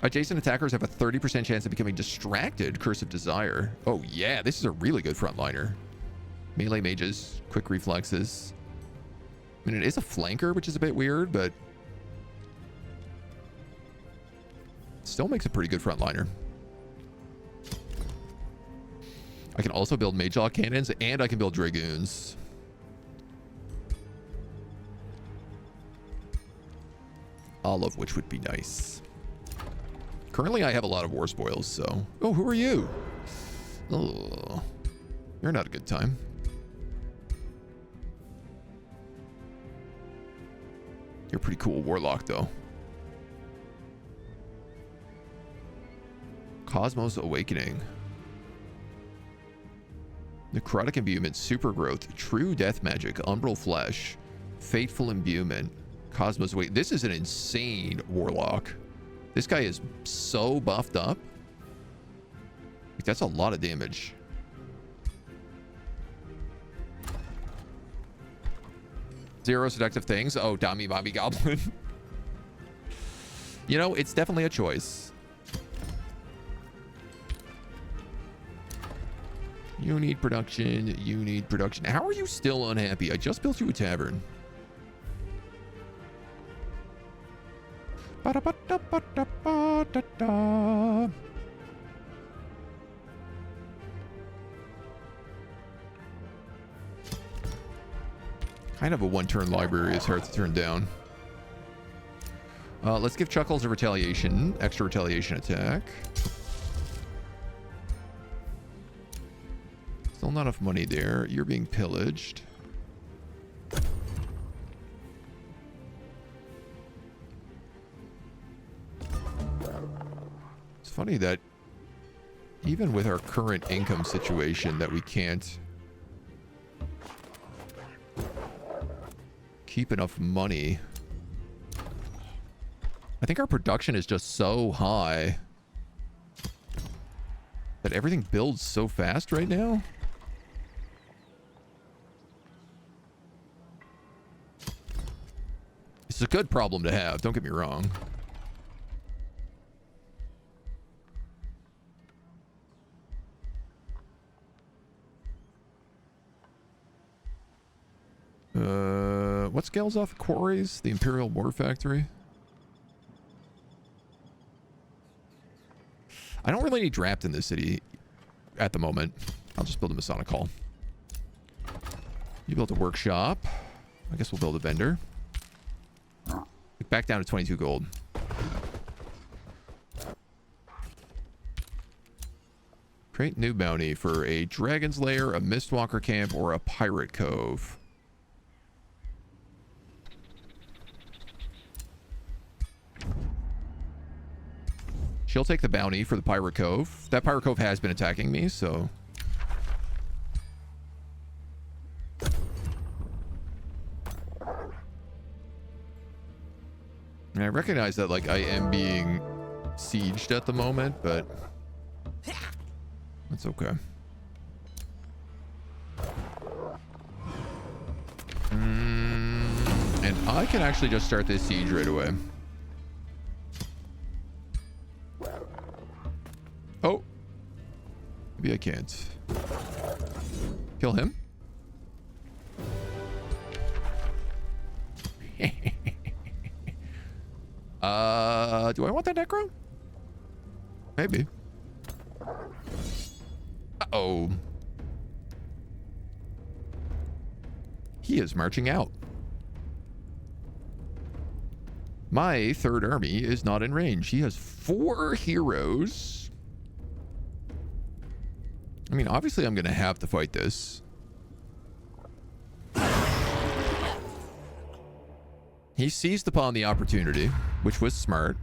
Adjacent attackers have a 30% chance of becoming distracted. Curse of Desire. Oh yeah, this is a really good frontliner. Melee mages, quick reflexes. I mean, it is a flanker, which is a bit weird, but still makes a pretty good frontliner. I can also build Magejaw cannons, and I can build Dragoons. All of which would be nice. Currently, I have a lot of war spoils, so... Oh, who are you? Oh, you're not a good time. You're a pretty cool warlock, though. Cosmos Awakening. Necrotic Imbuement, Super Growth, True Death Magic, Umbral Flesh, Fateful Imbuement, Cosmos Awakening. This is an insane warlock. This guy is so buffed up. Like, that's a lot of damage. Zero seductive things. Oh, Dami Bobby Goblin. You know, it's definitely a choice. You need production. You need production. How are you still unhappy? I just built you a tavern. Ba-da-ba-da-ba-da-ba-da-da. Kind of a one-turn library is hard to turn down. Let's give Chuckles a retaliation. Extra retaliation attack. Still not enough money there. You're being pillaged. It's funny that even with our current income situation that we can't keep enough money. I think our production is just so high that everything builds so fast right now. It's a good problem to have, don't get me wrong. What scales off quarries? The Imperial War Factory. I don't really need Draft in this city at the moment. I'll just build a Masonic Hall. You built a workshop. I guess we'll build a vendor. Back down to 22 gold. Create new bounty for a Dragon's Lair, a Mistwalker camp, or a Pirate Cove. She'll take the bounty for the Pirate Cove. That Pirate Cove has been attacking me, so... And I recognize that, like, I am being sieged at the moment, but... that's okay. And I can actually just start this siege right away. Oh. Maybe I can't. Kill him? Do I want that necro? Maybe. Uh-oh. He is marching out. My third army is not in range. He has 4 heroes. I mean, obviously I'm going to have to fight this. He seized upon the opportunity, which was smart.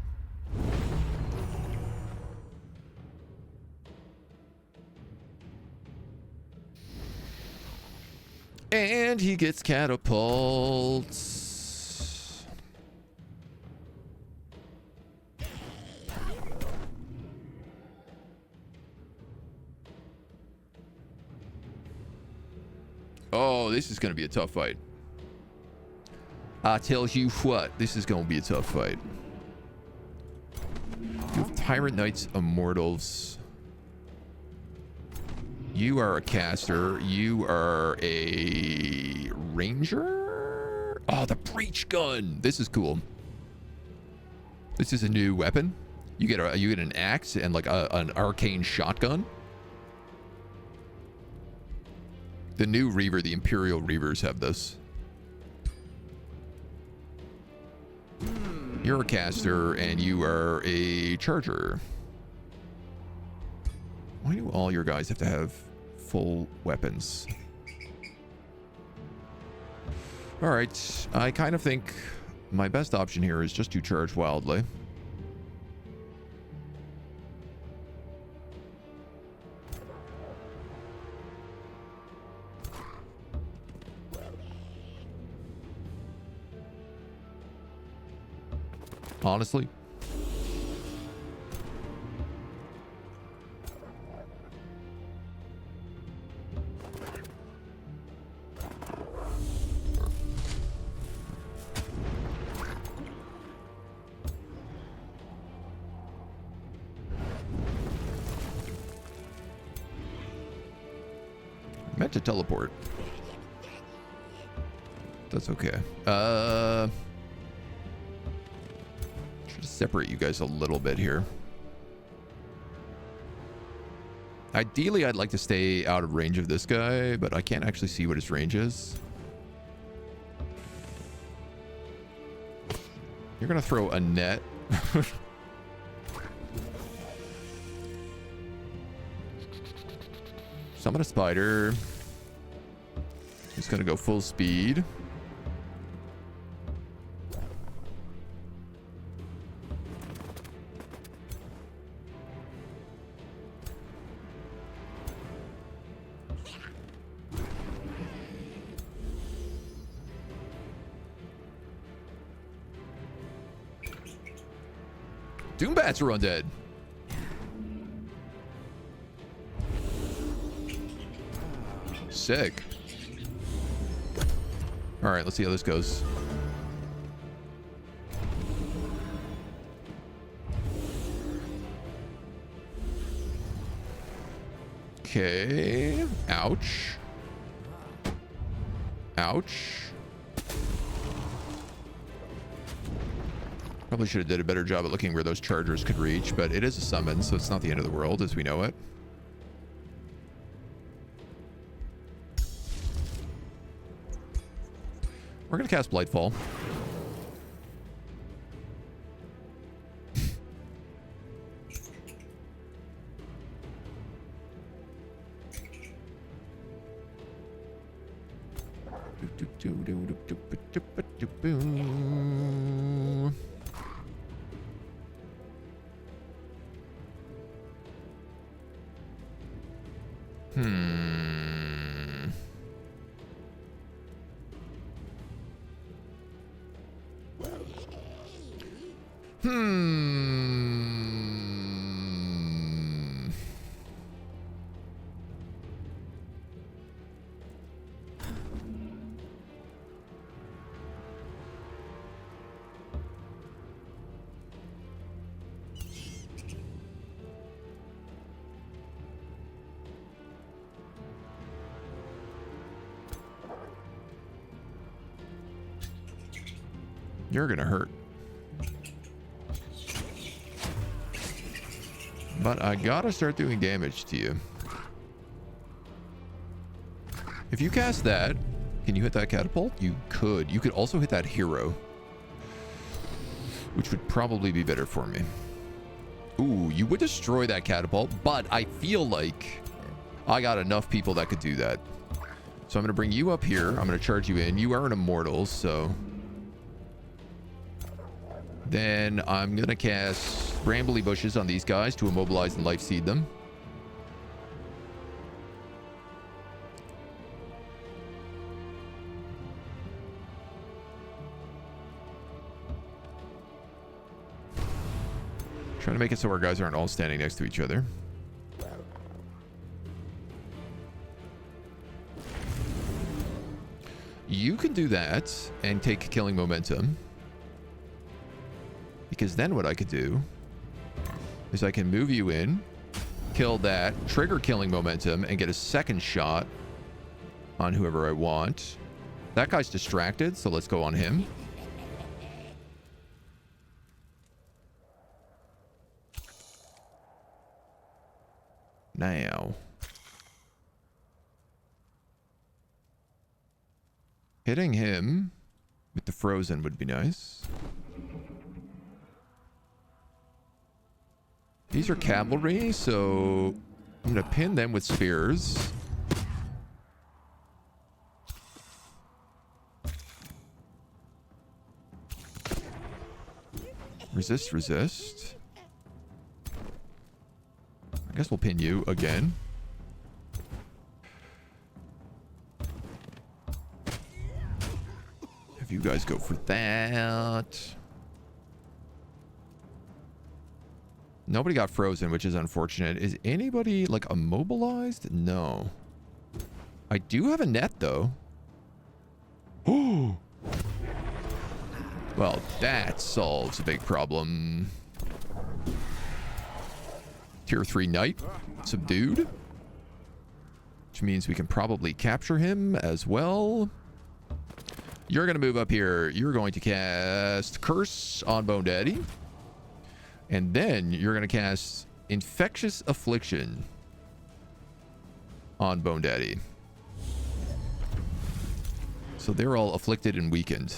And he gets catapults. Oh, this is going to be a tough fight. I tell you what, this is going to be a tough fight. You have Tyrant Knights, Immortals. You are a caster. You are a ranger. Oh, the breach gun. This is cool. This is a new weapon. You get an axe and like an arcane shotgun. The new Reaver, the Imperial Reavers have this. You're a caster and you are a charger. Why do all your guys have to have full weapons? All right, I kind of think my best option here is just to charge wildly. Honestly. Meant to teleport. That's okay. Should separate you guys a little bit here. Ideally, I'd like to stay out of range of this guy, but I can't actually see what his range is. You're gonna throw a net. Summon a spider. He's gonna go full speed. Doombats are undead. Sick. All right, let's see how this goes. Okay. Ouch. Ouch. Probably should have did a better job at looking where those chargers could reach, but it is a summon, so it's not the end of the world as we know it. We're going to cast Blightfall. You're gonna hurt. But I gotta start doing damage to you. If you cast that, can you hit that catapult? You could. You could also hit that hero. which would probably be better for me. Ooh, you would destroy that catapult, but I feel like I got enough people that could do that. So I'm going to bring you up here. I'm going to charge you in. You are an immortal, so... Then I'm going to cast Brambly Bushes on these guys to immobilize and life seed them. Trying to make it so our guys aren't all standing next to each other. You can do that and take killing momentum. Because then what I could do is I can move you in, kill that, trigger killing momentum, and get a second shot on whoever I want. That guy's distracted, so let's go on him. Now, hitting him with the frozen would be nice. These are cavalry, so I'm going to pin them with spears. Resist, resist. I guess we'll pin you again. Have you guys go for that. Nobody got frozen, which is unfortunate. Is anybody, like, immobilized? No. I do have a net, though. Oh! Well, that solves a big problem. Tier 3 knight. Subdued. Which means we can probably capture him as well. You're going to move up here. You're going to cast Curse on Bone Daddy. And then you're going to cast Infectious Affliction on Bone Daddy. So they're all afflicted and weakened.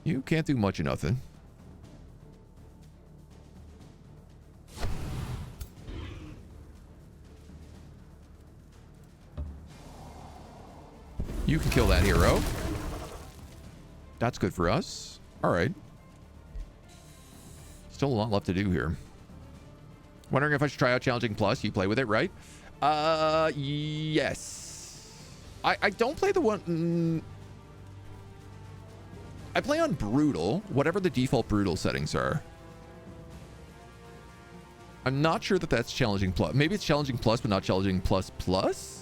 You can't do much of nothing. You can kill that hero. That's good for us. All right. Still a lot left to do here. Wondering if I should try out Challenging Plus. You play with it, right? Yes. I don't play the one... I play on Brutal, whatever the default Brutal settings are. I'm not sure that that's Challenging Plus. Maybe it's Challenging Plus, but not Challenging Plus Plus?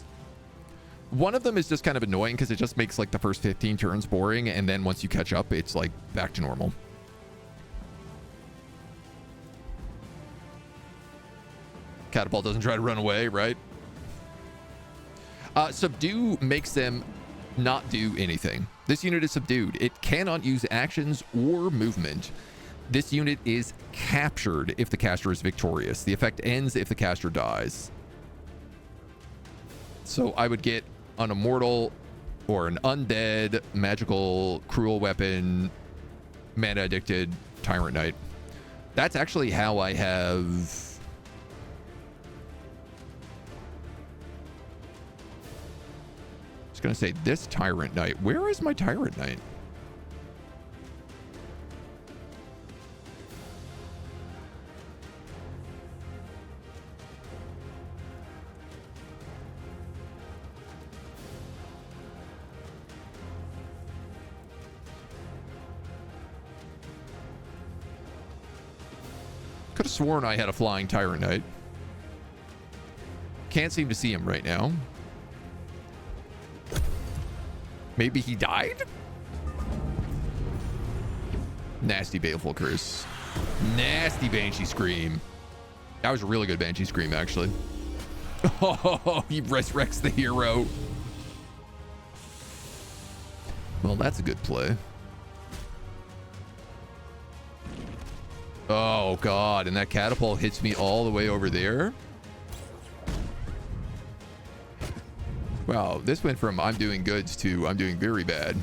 One of them is just kind of annoying because it just makes like the first 15 turns boring, and then once you catch up, it's like back to normal. Catapult doesn't try to run away, right? Subdue makes them not do anything. This unit is subdued. It cannot use actions or movement. This unit is captured if the caster is victorious. The effect ends if the caster dies. So I would get an immortal or an undead, magical, cruel weapon, mana addicted tyrant knight. That's actually how I have... I was going to say this tyrant knight. Where is my tyrant knight? Could have sworn I had a flying tyrant knight. Can't seem to see him right now. Maybe he died? Nasty Baleful Curse. Nasty Banshee Scream. That was a really good Banshee Scream, actually. Oh, he resurrects the hero. Well, that's a good play. Oh, God. And that catapult hits me all the way over there. Wow, this went from I'm doing goods to I'm doing very bad.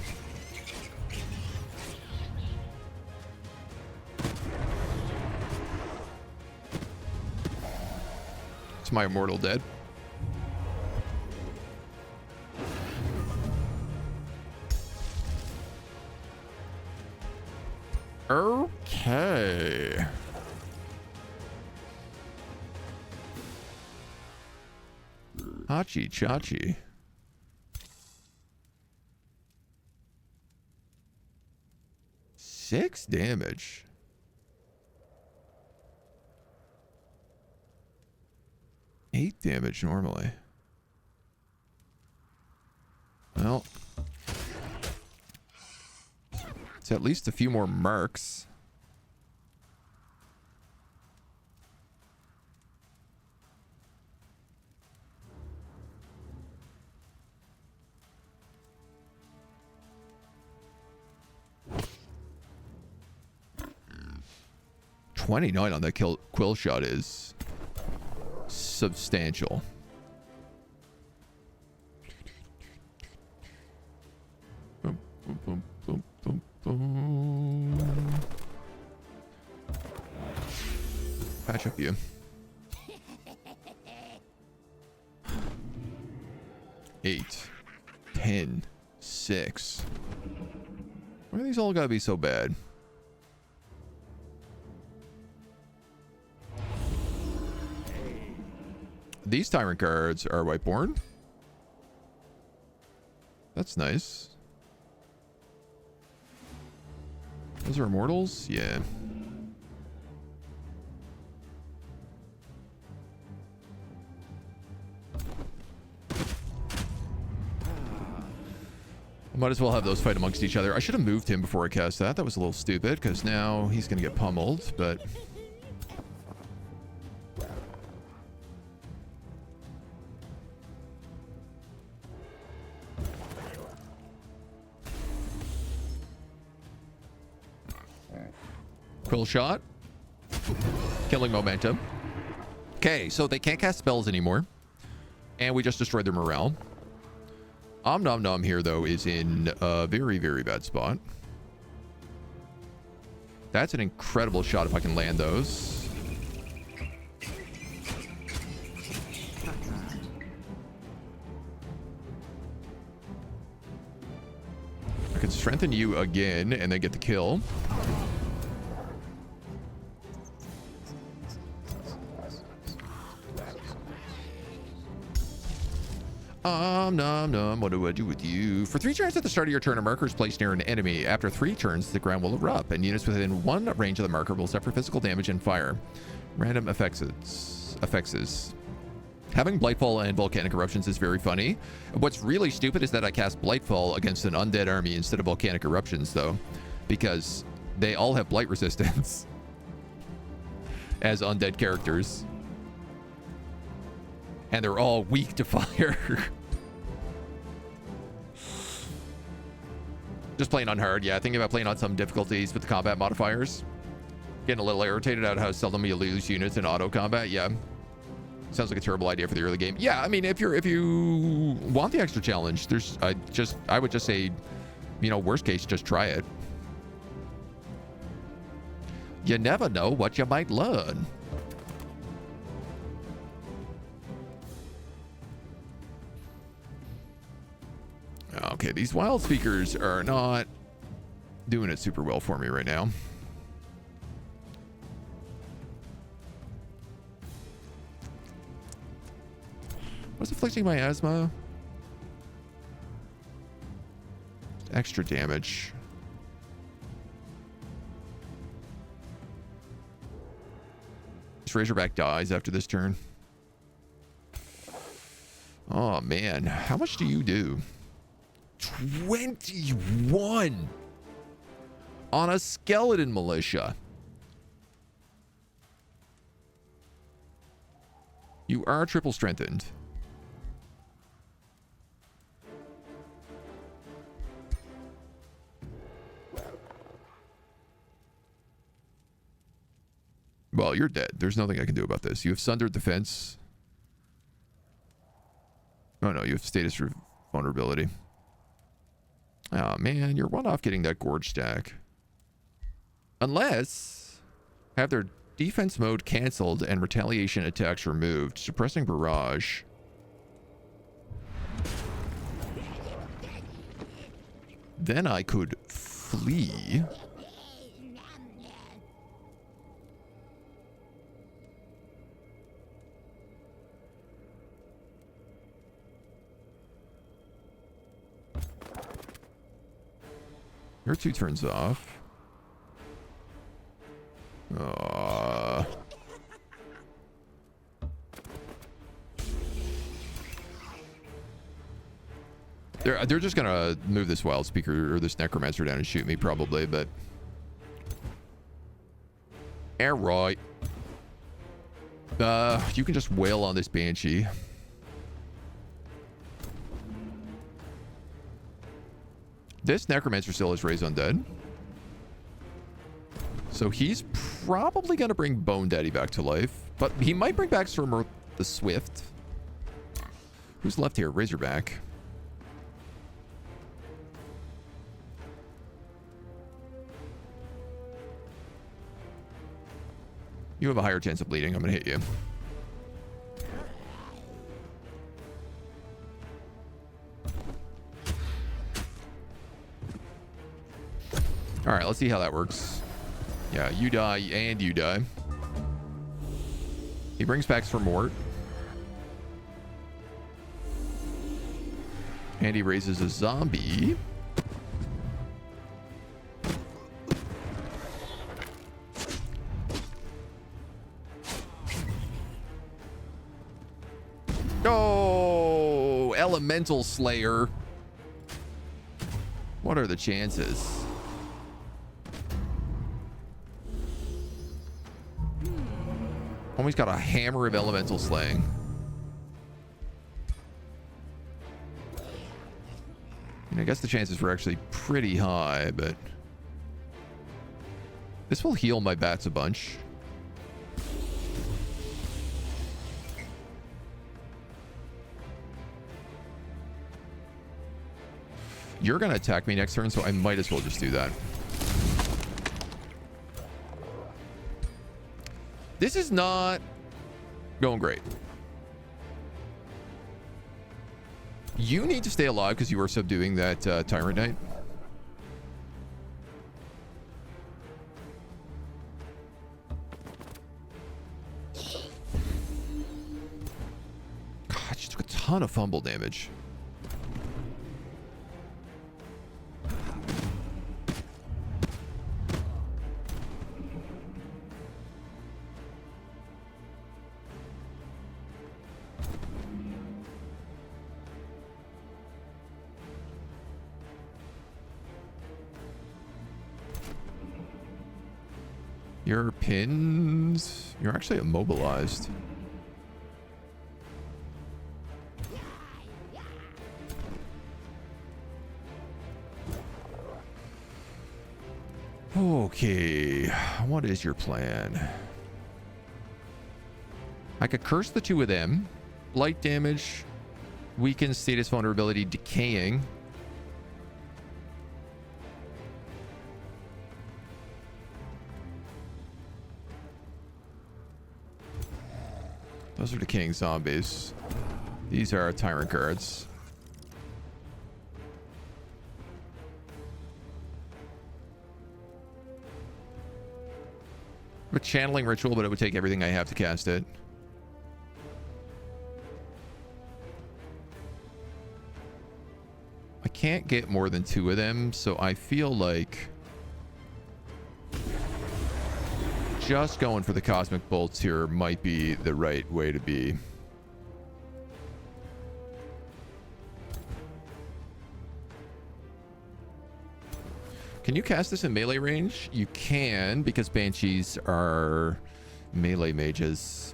It's my immortal dead. Okay. Hachi Chachi. Six damage. Eight damage normally. Well, it's at least a few more mercs. $29 on that quill shot is substantial. Boom, boom, boom, boom, boom. Patch up you. 8, 10, 6. Why are these all gotta be so bad? These tyrant cards are Whiteborn. That's nice. Those are immortals? Yeah. I might as well have those fight amongst each other. I should have moved him before I cast that. That was a little stupid, because now he's going to get pummeled, but... Quill shot. Killing momentum. Okay, so they can't cast spells anymore. And we just destroyed their morale. Nom Nom here, though, is in a very, very bad spot. That's an incredible shot if I can land those. I can strengthen you again and then get the kill. Nom Nom, what do I do with you? For 3 turns at the start of your turn, a marker is placed near an enemy. After 3 turns, the ground will erupt, and units within 1 range of the marker will suffer physical damage and fire. Random effects. Having Blightfall and Volcanic Eruptions is very funny. What's really stupid is that I cast Blightfall against an Undead army instead of Volcanic Eruptions, though, because they all have Blight resistance as Undead characters. And they're all weak to fire. Just playing on hard. Yeah, thinking about playing on some difficulties with the combat modifiers. Getting a little irritated at how seldom you lose units in auto combat. Yeah. Sounds like a terrible idea for the early game. Yeah, I mean, if you want the extra challenge, I would just say, you know, worst case, just try it. You never know what you might learn. Okay, these wild speakers are not doing it super well for me right now. What's afflicting my asthma? Extra damage. This Razorback dies after this turn. Oh man, how much do you do? 21 on a skeleton militia. You are triple strengthened. Well, you're dead. There's nothing I can do about this. You have sundered the fence. Oh no, you have status vulnerability. Oh man, you're one off getting that gorge stack. Unless have their defense mode canceled and retaliation attacks removed, suppressing barrage. Then I could flee. You're 2 turns off. They're just gonna move this wild speaker or this necromancer down and shoot me probably, but alright. You can just wail on this banshee. This necromancer still has raised undead. So he's probably going to bring Bone Daddy back to life. But he might bring back Sir Mirth the Swift. Who's left here? Razorback. You have a higher chance of bleeding. I'm going to hit you. All right, let's see how that works. Yeah, you die and you die. He brings back Sir Mort. And he raises a zombie. Oh, Elemental Slayer. What are the chances? Almost got a hammer of elemental slaying. And I guess the chances were actually pretty high, but this will heal my bats a bunch. You're gonna attack me next turn, so I might as well just do that. This is not going great. You need to stay alive because you are subduing that Tyrant Knight. God, you took a ton of fumble damage. You're pinned. You're actually immobilized. Okay, what is your plan? I could curse the 2 of them. Light damage, weakens, status vulnerability, decaying. Those are decaying zombies. These are tyrant guards. A channeling ritual, but it would take everything I have to cast it. I can't get more than 2 of them, so I feel like just going for the cosmic bolts here might be the right way to be. Can you cast this in melee range? You can, because banshees are melee mages.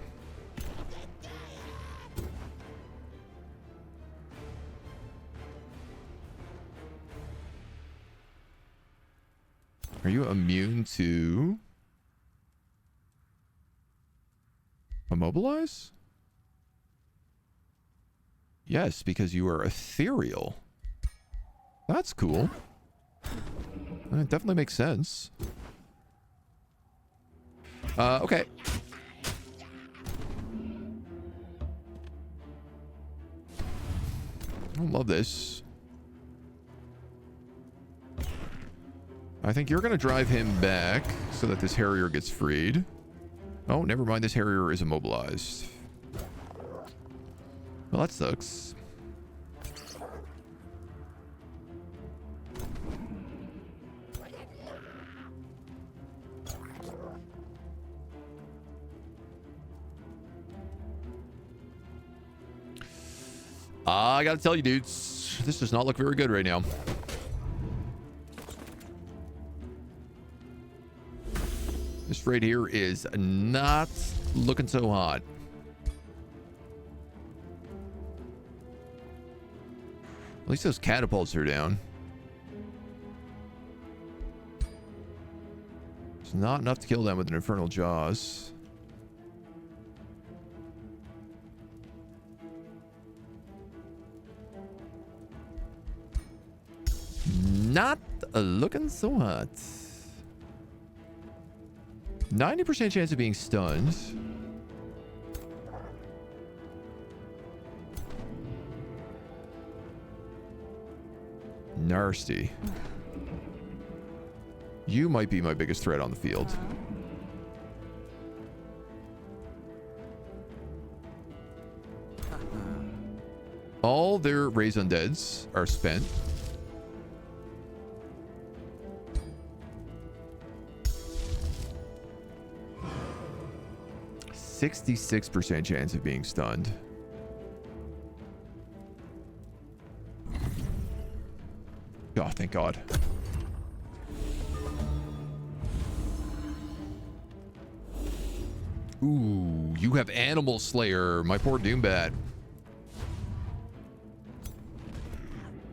Are you immune to immobilize? Yes, because you are ethereal. That's cool. That definitely makes sense. Okay. I love this. I think you're going to drive him back so that this Harrier gets freed. Oh, never mind. This Harrier is immobilized. Well, that sucks. I gotta tell you, dudes, this does not look very good right now. This right here is not looking so hot. At least those catapults are down. It's not enough to kill them with an Infernal Jaws. Not looking so hot. 90% chance of being stunned. Nasty. You might be my biggest threat on the field. All their raise undeads are spent. %66% chance of being stunned. Oh, thank God. Ooh, you have Animal Slayer, my poor Doombat.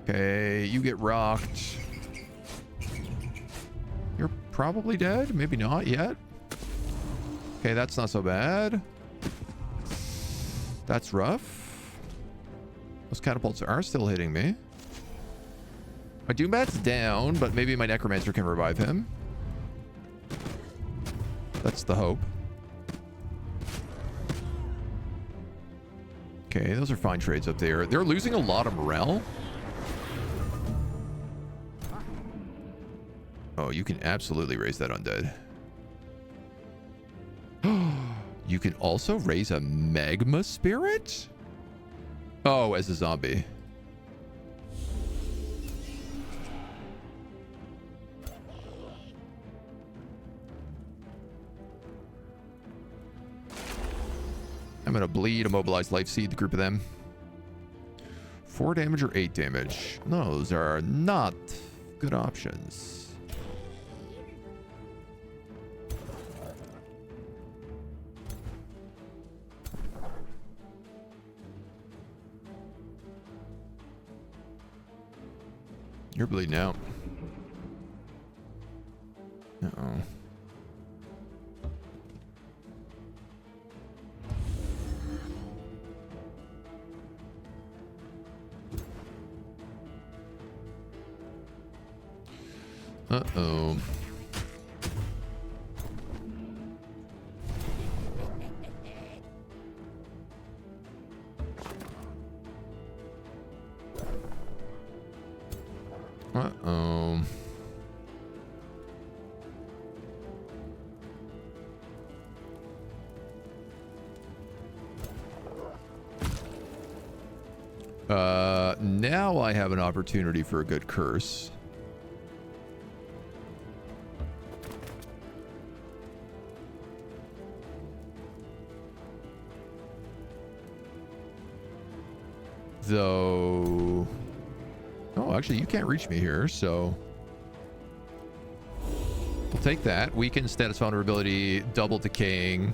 Okay, you get rocked. You're probably dead. Maybe not yet. Okay, that's not so bad. That's rough. Those catapults are still hitting me. My Doombat's down, but maybe my necromancer can revive him. That's the hope. Okay, those are fine trades up there. They're losing a lot of morale. Oh, you can absolutely raise that undead. You can also raise a magma spirit? Oh, as a zombie. I'm gonna bleed, immobilize, life seed, the group of them. 4 damage or 8 damage. Those are not good options. You're bleeding out. Uh-oh. Uh-oh. Uh-oh. Now I have an opportunity for a good curse. Though... Oh, actually, you can't reach me here, so... We'll take that. Weaken status vulnerability, double decaying.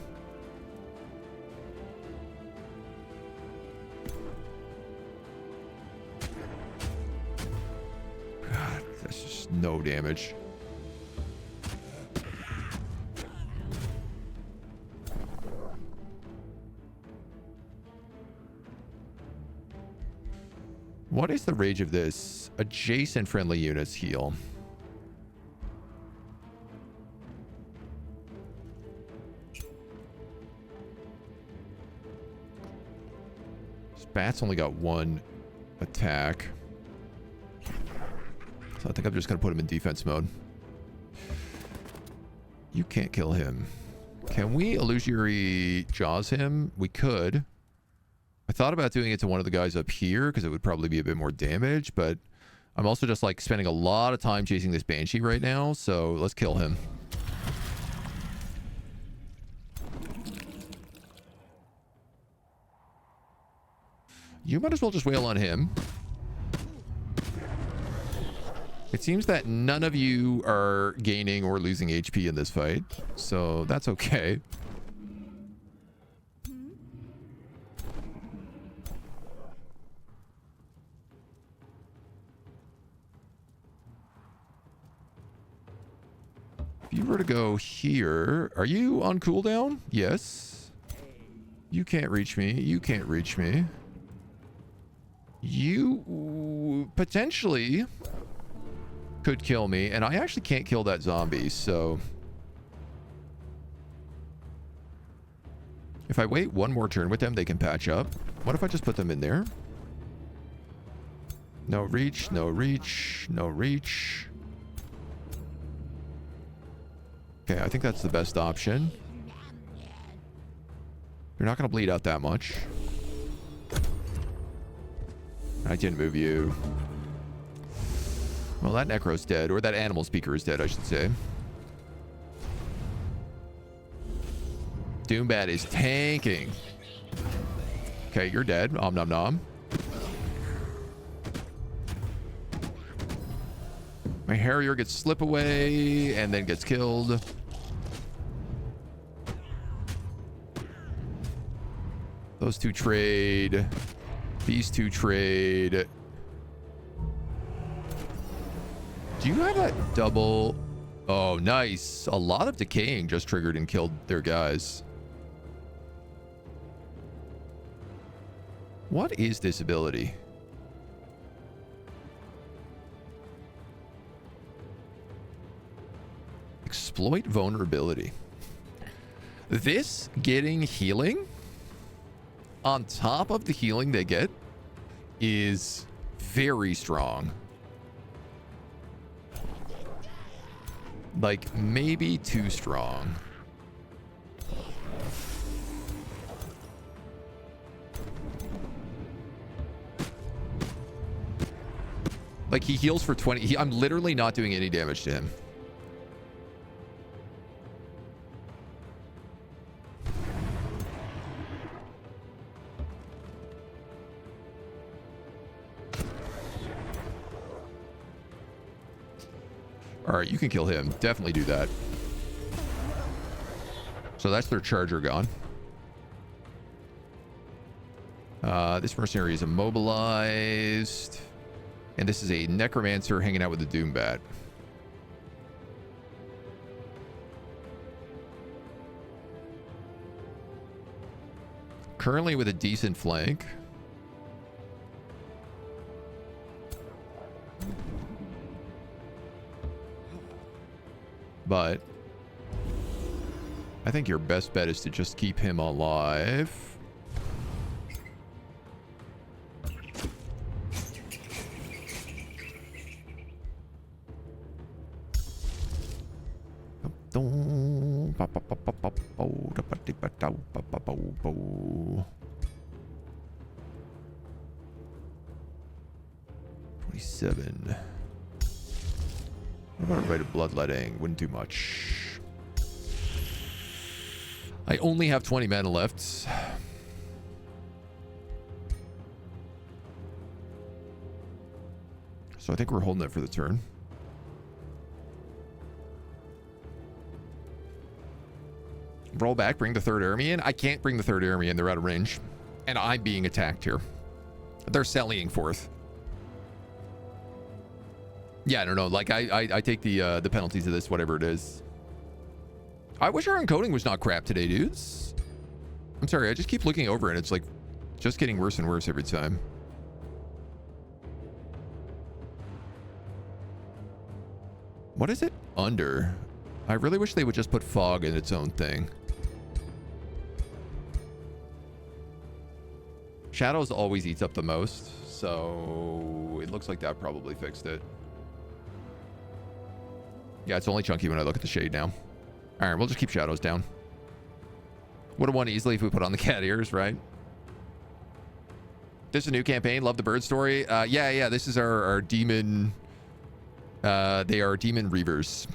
God, that's just no damage. What is the rage of this? Adjacent friendly units heal. Bat's only got one attack. So I think I'm just going to put him in defense mode. You can't kill him. Can we illusory jaws him? We could. I thought about doing it to one of the guys up here because it would probably be a bit more damage, but I'm also just like spending a lot of time chasing this Banshee right now, so let's kill him. You might as well just wail on him. It seems that none of you are gaining or losing HP in this fight, so that's okay. If you were to go here, are you on cooldown? Yes. You can't reach me. You can't reach me. You potentially could kill me, and I actually can't kill that zombie, so if I wait one more turn with them, they can patch up. What if I just put them in there? No reach, no reach, no reach. Okay, I think that's the best option. You're not going to bleed out that much. I didn't move you. Well, that Necro's dead, or that animal speaker is dead, I should say. Doombat is tanking. Okay, you're dead. Om nom nom. My Harrier gets slip away and then gets killed. Those two trade. These two trade. Do you have that double? Oh, nice. A lot of decaying just triggered and killed their guys. What is this ability? Exploit vulnerability. This getting healing on top of the healing they get is very strong. Like, maybe too strong. Like, he heals for 20. I'm literally not doing any damage to him. All right, you can kill him. Definitely do that. So that's their charger gone. This mercenary is immobilized. And this is a necromancer hanging out with the Doombat. Currently with a decent flank. But I think your best bet is to just keep him alive. $27. What about a rate of bloodletting? Wouldn't do much. I only have 20 mana left. So I think we're holding it for the turn. Roll back, bring the third army in. I can't bring the third army in. They're out of range. And I'm being attacked here. They're sallying forth. Yeah, I don't know. Like, I take the penalties of this, whatever it is. I wish our encoding was not crap today, dudes. I'm sorry. I just keep looking over and it's like just getting worse and worse every time. What is it under? I really wish they would just put fog in its own thing. Shadows always eats up the most, so it looks like that probably fixed it. Yeah, it's only chunky when I look at the shade now. All right, we'll just keep shadows down. Would have won easily if we put on the cat ears, right? This is a new campaign. Love the bird story. Yeah. This is our demon. They are demon reavers.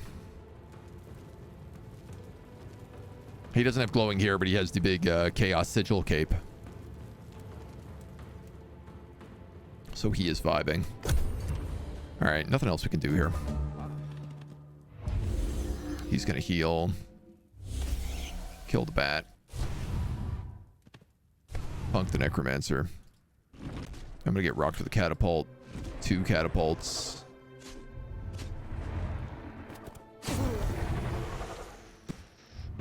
He doesn't have glowing hair, but he has the big chaos sigil cape. So he is vibing. All right, nothing else we can do here. He's gonna heal. Kill the bat. Punk the necromancer. I'm gonna get rocked with a catapult. 2 catapults.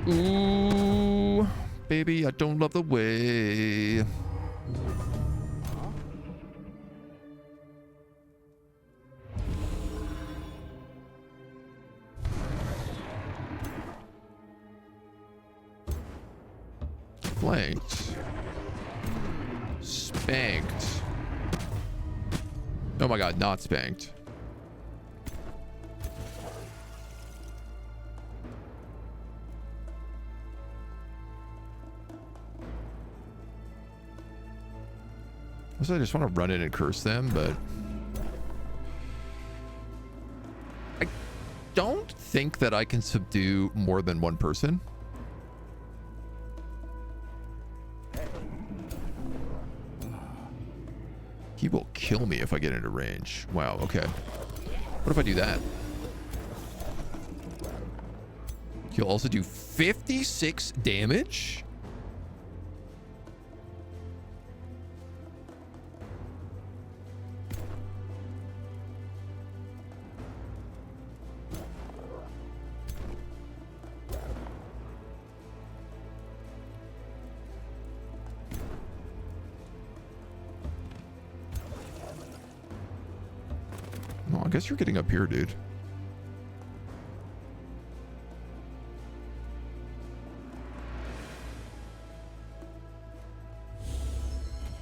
Ooh, baby, I don't love the way. Flanked. Spanked. Oh my god, not spanked. So I just want to run in and curse them, but I don't think that I can subdue more than one person. He will kill me if I get into range. Wow, okay. What if I do that? He'll also do 56 damage? Well, I guess you're getting up here, dude.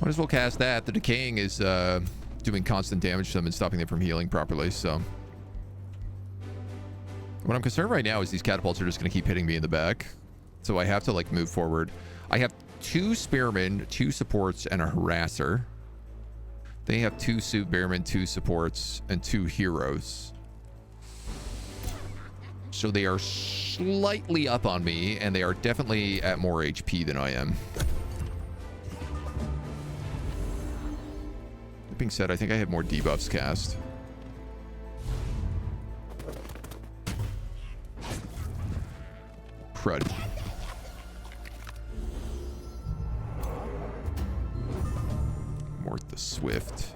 Might as well cast that. The decaying is doing constant damage to them and stopping them from healing properly, so. What I'm concerned right now is these catapults are just going to keep hitting me in the back. So I have to, like, move forward. I have 2 spearmen, 2 supports, and a harasser. They have 2 spearmen, 2 supports, and 2 heroes. So they are slightly up on me, and they are definitely at more HP than I am. That being said, I think I have more debuffs cast. Crud. Mort the Swift.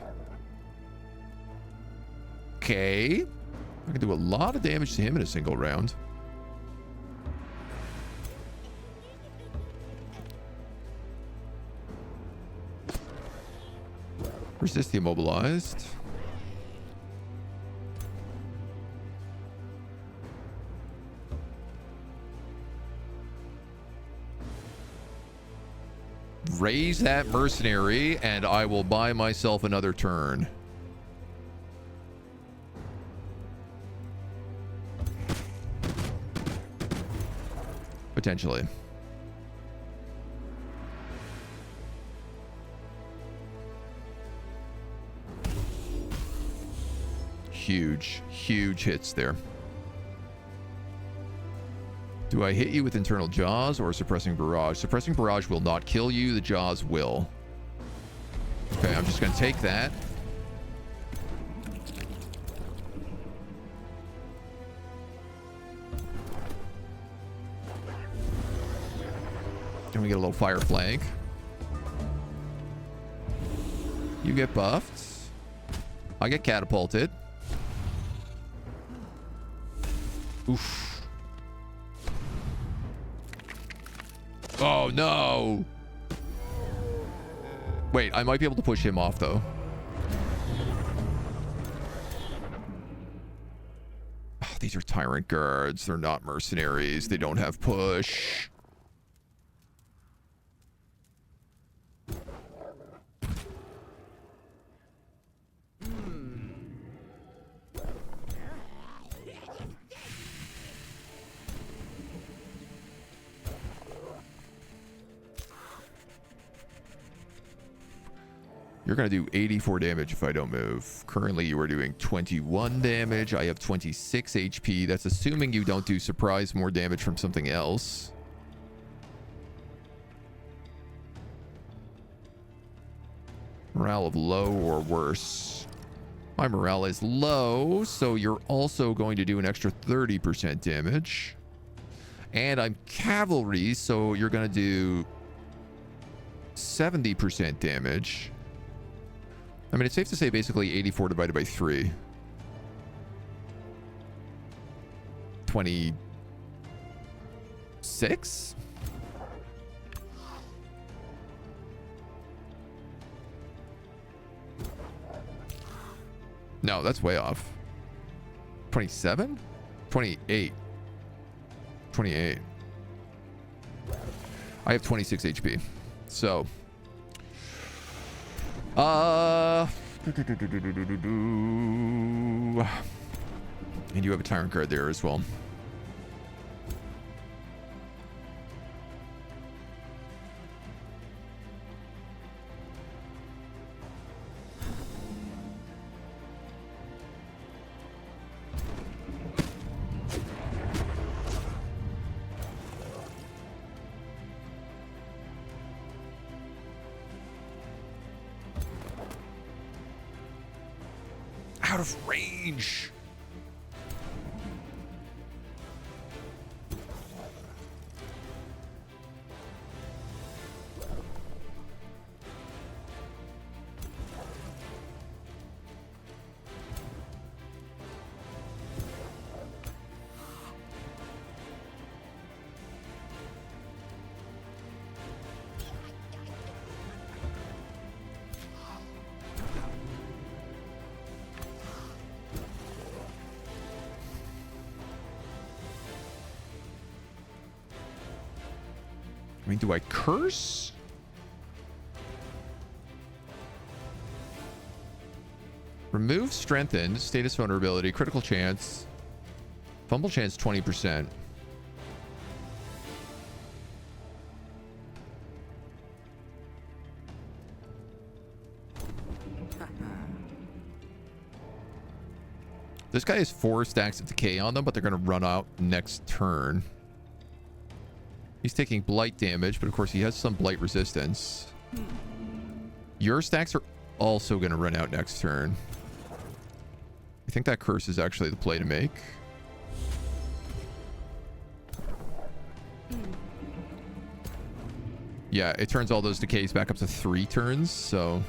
Okay. I can do a lot of damage to him in a single round. Resist the immobilized. Raise that mercenary, and I will buy myself another turn. Potentially. Huge, huge hits there. Do I hit you with internal jaws or suppressing barrage? Suppressing barrage will not kill you. The jaws will. Okay, I'm just going to take that. Then we get a little fire flank. You get buffed. I get catapulted. Oof. Oh, no. Wait, I might be able to push him off, though. these are tyrant guards. They're not mercenaries. They don't have push. You're going to do 84 damage if I don't move. Currently, you are doing 21 damage. I have 26 HP. That's assuming you don't do surprise more damage from something else. Morale of low or worse. My morale is low, so you're also going to do an extra 30% damage. And I'm cavalry, so you're going to do 70% damage. I mean, it's safe to say basically 84 divided by 3. 26? No, that's way off. 27? 28. 28. I have 26 HP. So... and you have a tyrant guard there as well. Out of range. I mean, do I curse? Remove strengthened, status vulnerability, critical chance, fumble chance 20%. This guy has 4 stacks of decay on them, but they're going to run out next turn. He's taking blight damage, but of course he has some blight resistance. Your stacks are also going to run out next turn. I think that curse is actually the play to make. Yeah, it turns all those decays back up to 3 turns, so...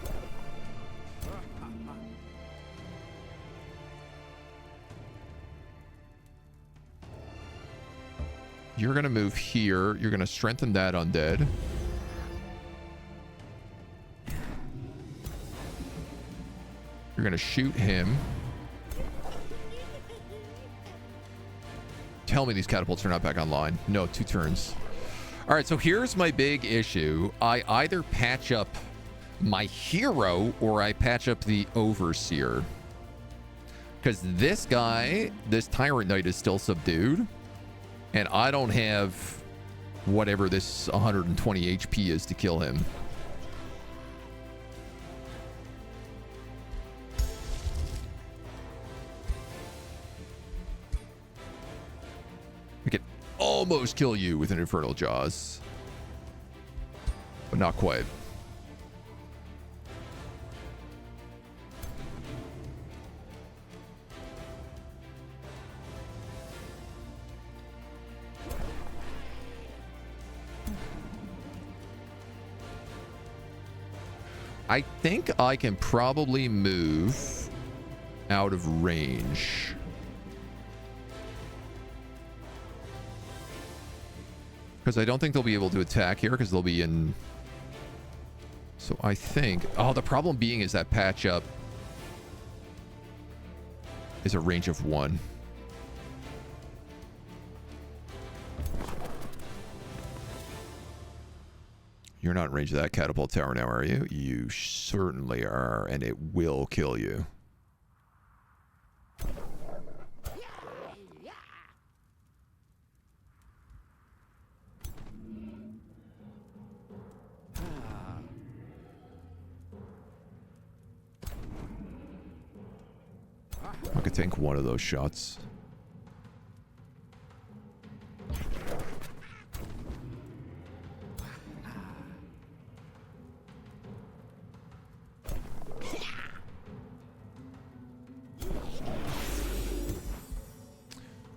You're going to move here. You're going to strengthen that undead. You're going to shoot him. Tell me these catapults are not back online. No, 2 turns. All right, so here's my big issue. I either patch up my hero or I patch up the overseer. Because this guy, this tyrant knight, is still subdued. And I don't have whatever this 120 HP is to kill him. I can almost kill you with an Infernal Jaws. But not quite. I think I can probably move out of range. Because I don't think they'll be able to attack here because they'll be in... So I think... Oh, the problem being is that patch up is a range of 1. You're not in range of that catapult tower now, are you? You certainly are, and it will kill you. I could tank one of those shots.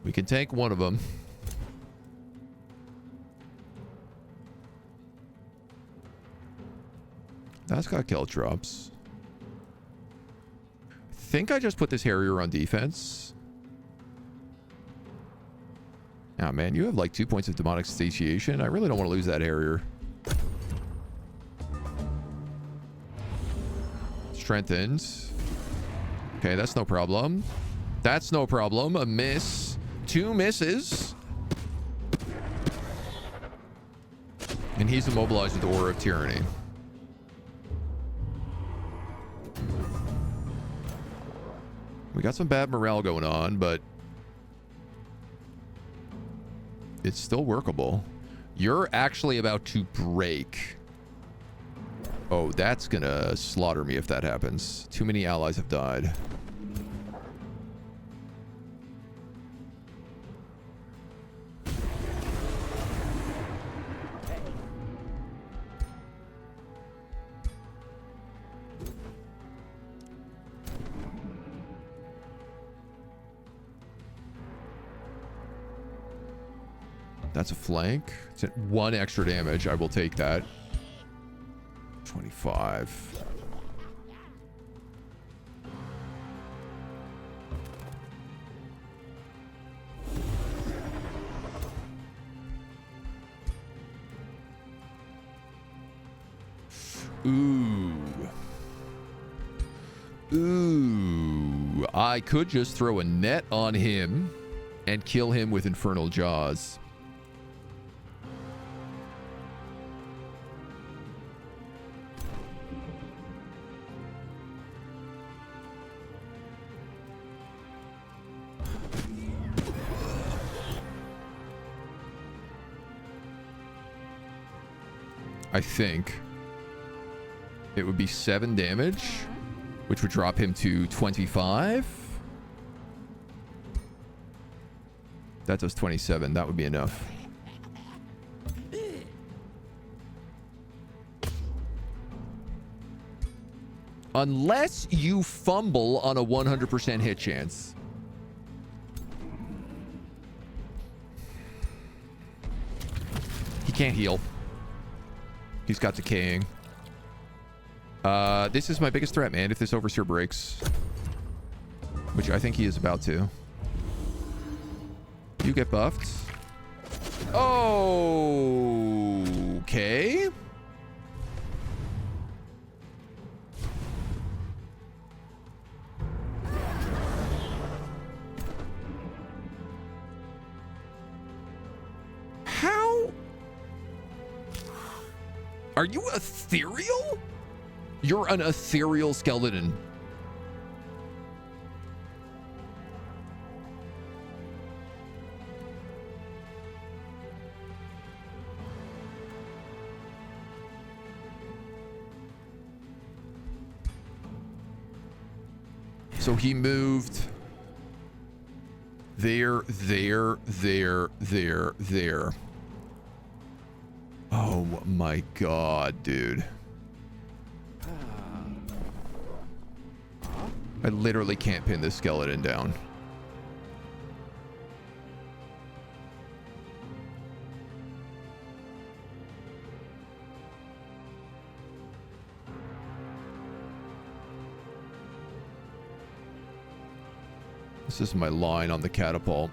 We can take one of them. That's got kill drops. I think I just put this Harrier on defense. Oh man, you have like 2 points of demonic satiation. I really don't want to lose that Harrier. Strengthened. Okay, that's no problem. That's no problem. A miss. 2 misses. And he's immobilized with the Aura of Tyranny. We got some bad morale going on, but it's still workable. You're actually about to break. Oh, that's gonna slaughter me if that happens. Too many allies have died. That's a flank. It's at 1 extra damage. I will take that. 25. Ooh. Ooh. I could just throw a net on him and kill him with Infernal Jaws. I think it would be 7 damage, which would drop him to 25. That does 27. That would be enough. Unless you fumble on a 100% hit chance. He can't heal. He's got decaying. This is my biggest threat, man. If this Overseer breaks. Which I think he is about to. You get buffed. Okay. How? Are you ethereal? You're an ethereal skeleton. So he moved there. Oh my god, dude. I literally can't pin this skeleton down. This is my line on the catapult.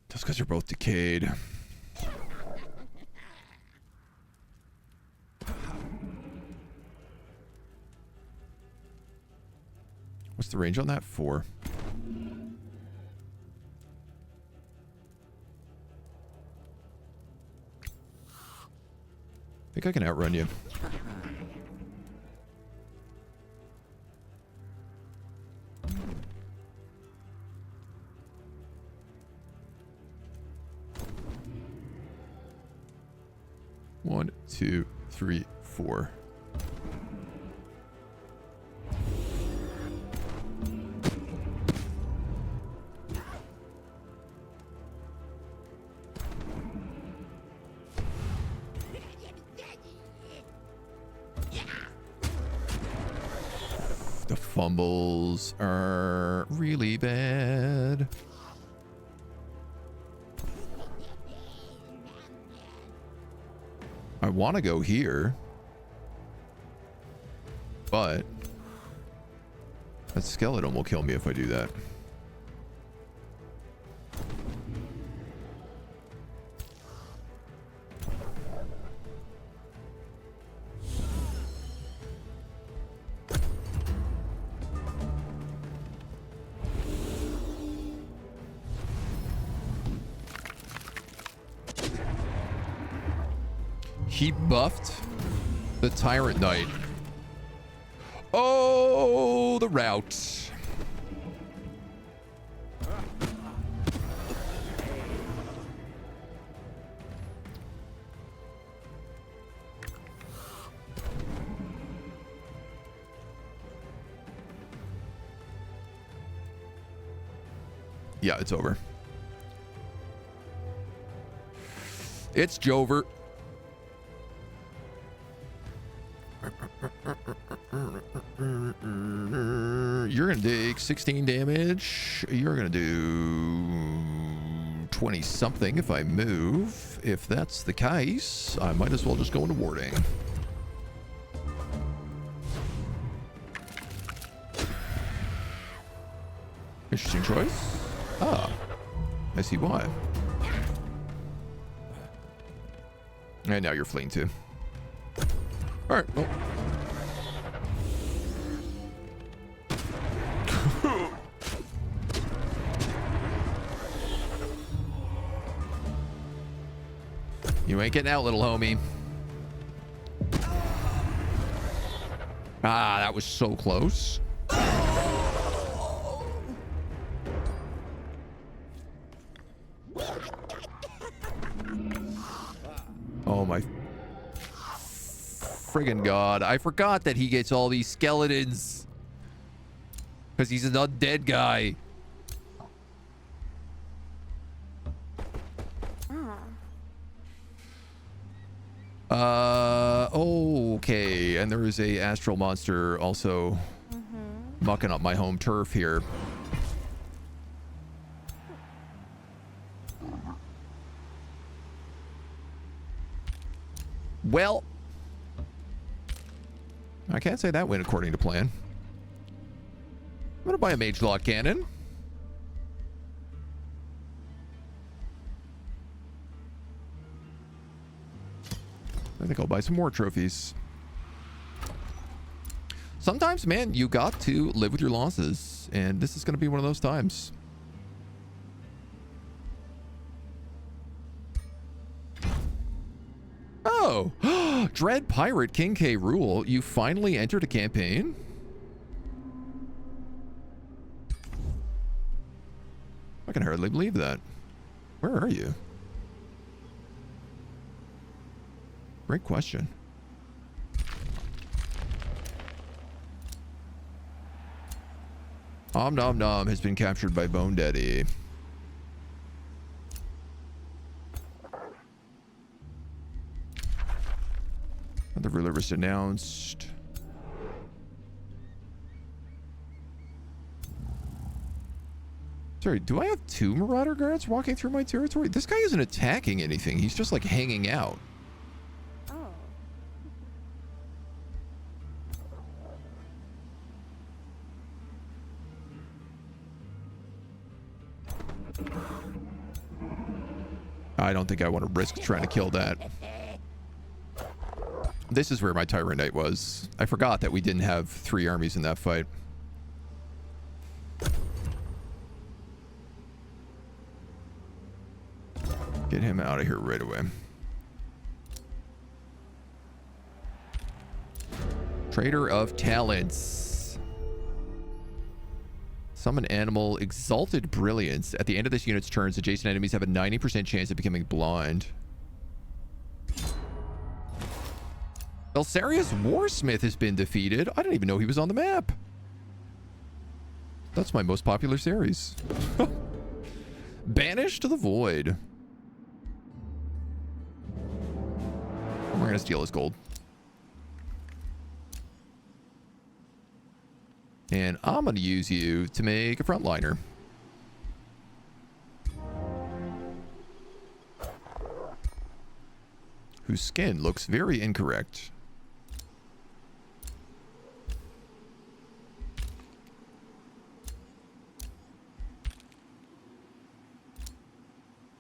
Just because you're both decayed. the range on that? 4. I think I can outrun you. One, 2, 3, 4. The fumbles are really bad. I want to go here, but that skeleton will kill me if I do that. He buffed the Tyrant Knight. Oh, the route. Yeah, it's over. It's Jover. You're gonna take 16 damage. You're gonna do 20 something if I move. If that's the case, I might as well just go into warding. Interesting choice. Ah, I see why. And now you're fleeing too. All right. Well. You ain't getting out, little homie. Ah, that was so close. Oh my friggin' god. I forgot that he gets all these skeletons. Because he's an undead guy. Okay. And there is a astral monster also mucking up my home turf here. Well, I can't say that went according to plan. I'm gonna buy a mage lock cannon. I think I'll buy some more trophies. Sometimes, man, you got to live with your losses, and this is going to be one of those times. Oh, Dread Pirate King K. Rule, you finally entered a campaign? I can hardly believe that. Where are you? Great question. Om Nom Nom has been captured by Bone Daddy. The ruler was denounced. Sorry, do I have 2 Marauder guards walking through my territory? This guy isn't attacking anything. He's just like hanging out. I don't think I want to risk trying to kill that. This is where my Tyrant Knight was. I forgot that we didn't have 3 armies in that fight. Get him out of here right away. Trader of Talents. Summon animal. Exalted Brilliance. At the end of this unit's turns, adjacent enemies have a 90% chance of becoming blind. Belsarius Warsmith has been defeated. I didn't even know he was on the map. That's my most popular series. Banished to the Void. We're going to steal his gold. And I'm going to use you to make a frontliner. Whose skin looks very incorrect.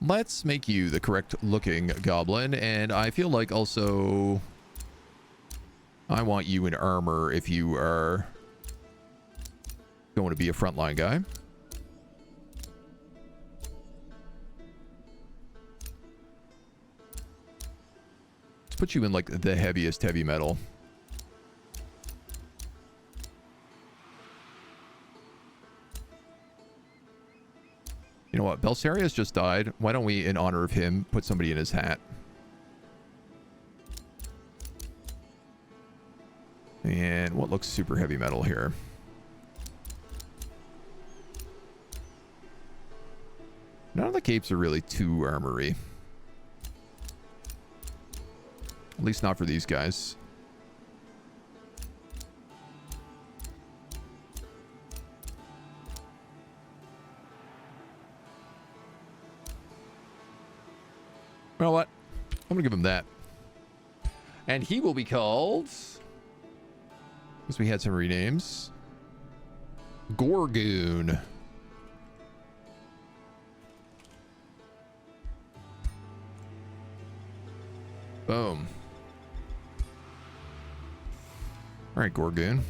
Let's make you the correct looking goblin. And I feel like also I want you in armor if you are going to be a frontline guy. Let's put you in like the heaviest heavy metal. You know what? Belsarius just died. Why don't we, in honor of him, put somebody in his hat? And what looks super heavy metal here? None of the capes are really too armory. At least not for these guys. You know what? I'm gonna give him that. And he will be called, because we had some renames, Gorgoon. Boom. All right, Gorgoon.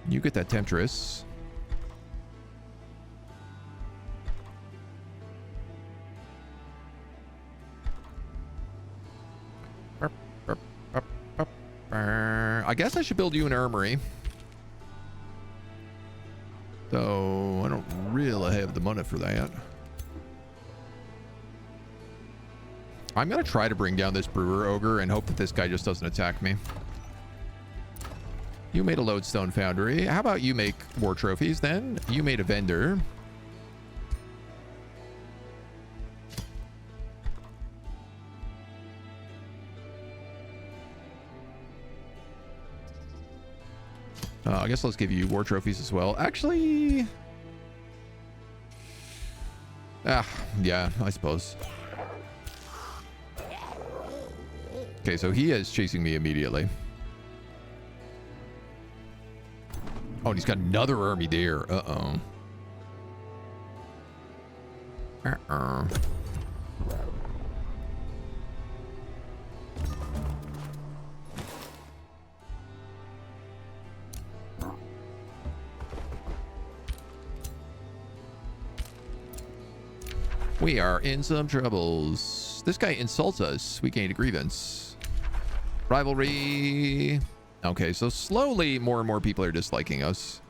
You get that Temptress. I guess I should build you an armory. Though I don't really have the money for that. I'm going to try to bring down this Brewer Ogre and hope that this guy just doesn't attack me. You made a Lodestone Foundry. How about you make war trophies then? You made a vendor. I guess let's give you war trophies as well. Actually... yeah, I suppose. Okay, so he is chasing me immediately. Oh, and he's got another army there. Uh-oh. Uh-oh. We are in some troubles. This guy insults us. We gained a grievance. Rivalry. Okay, so slowly more and more people are disliking us.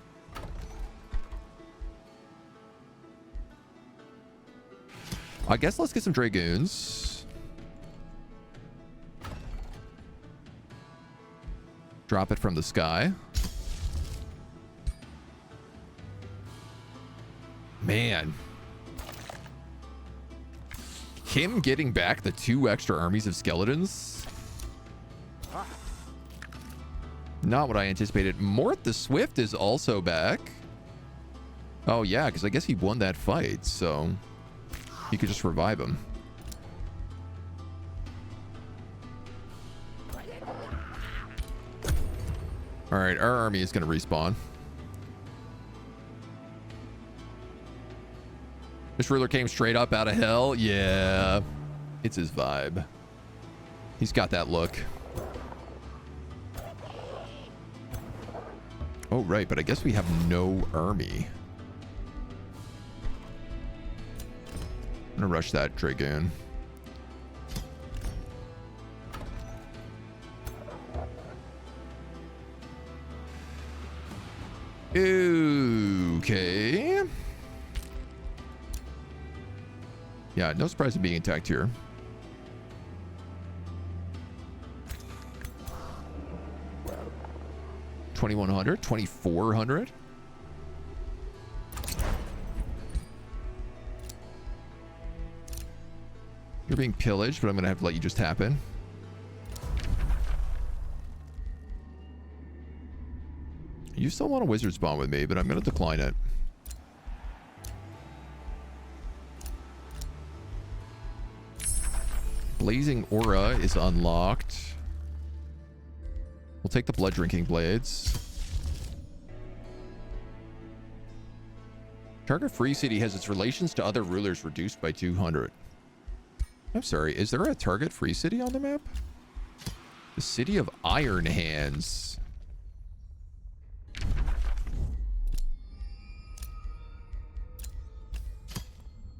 I guess let's get some Dragoons. Drop it from the sky. Man. Him getting back the 2 extra armies of skeletons? Not what I anticipated. Mort the Swift is also back. Oh, yeah, because I guess he won that fight, so he could just revive him. All right, our army is going to respawn. This ruler came straight up out of hell. Yeah, it's his vibe. He's got that look. Oh, right, but I guess we have no army. I'm gonna rush that Dragoon. Okay. Yeah, no surprise in being attacked here. $2,100, $2,400. You're being pillaged, but I'm gonna have to let you just happen. You still want a wizard spawn with me, but I'm gonna decline it. Blazing Aura is unlocked. We'll take the blood drinking blades. Target free city has its relations to other rulers reduced by 200. I'm sorry, is there a target free city on the map? The city of Iron Hands.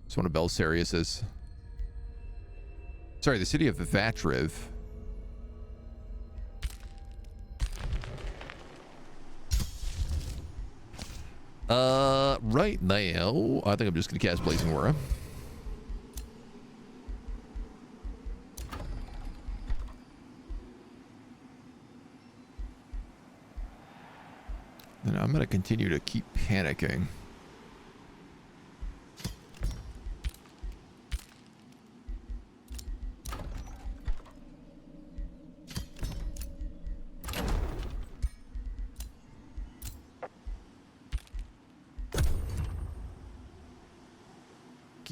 It's one of Belisarius's. Sorry, the city of Vatriv. Right now, I think I'm just going to cast Blazing Aura. And I'm going to continue to keep panicking.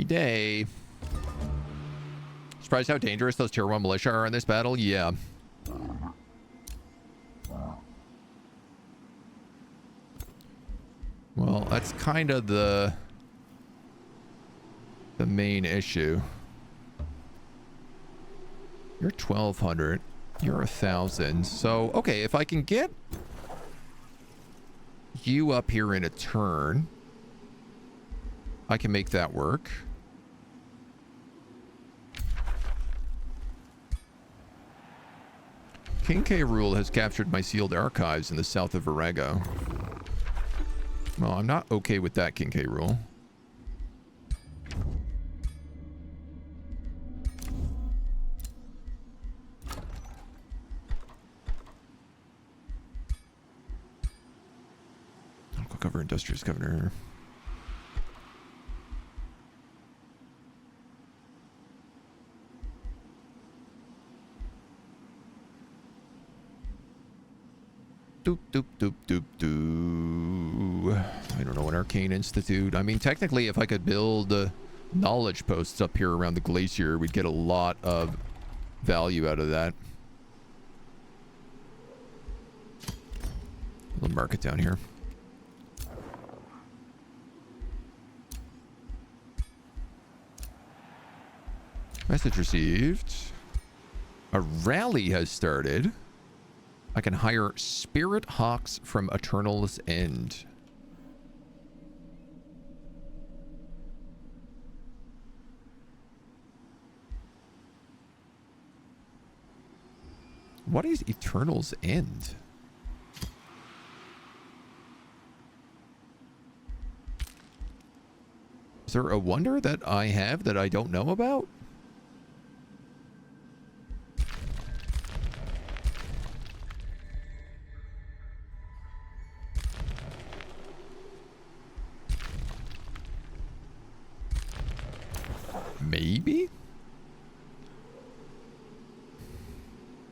Day. Surprised how dangerous those tier 1 militia are in this battle? Yeah. Well, that's kind of the main issue. You're 1,200. You're 1,000. So, okay, if I can get you up here in a turn, I can make that work. King K. Rule has captured my sealed archives in the south of Virago. Well, I'm not okay with that, King K. Rule. I'll cover Industrious Governor. Doop, doop, doop, doop, doop. I don't know, an Arcane Institute. I mean, technically, if I could build knowledge posts up here around the glacier, we'd get a lot of value out of that. A little market down here. Message received. A rally has started. I can hire Spirit Hawks from Eternal's End. What is Eternal's End? Is there a wonder that I have that I don't know about? Maybe?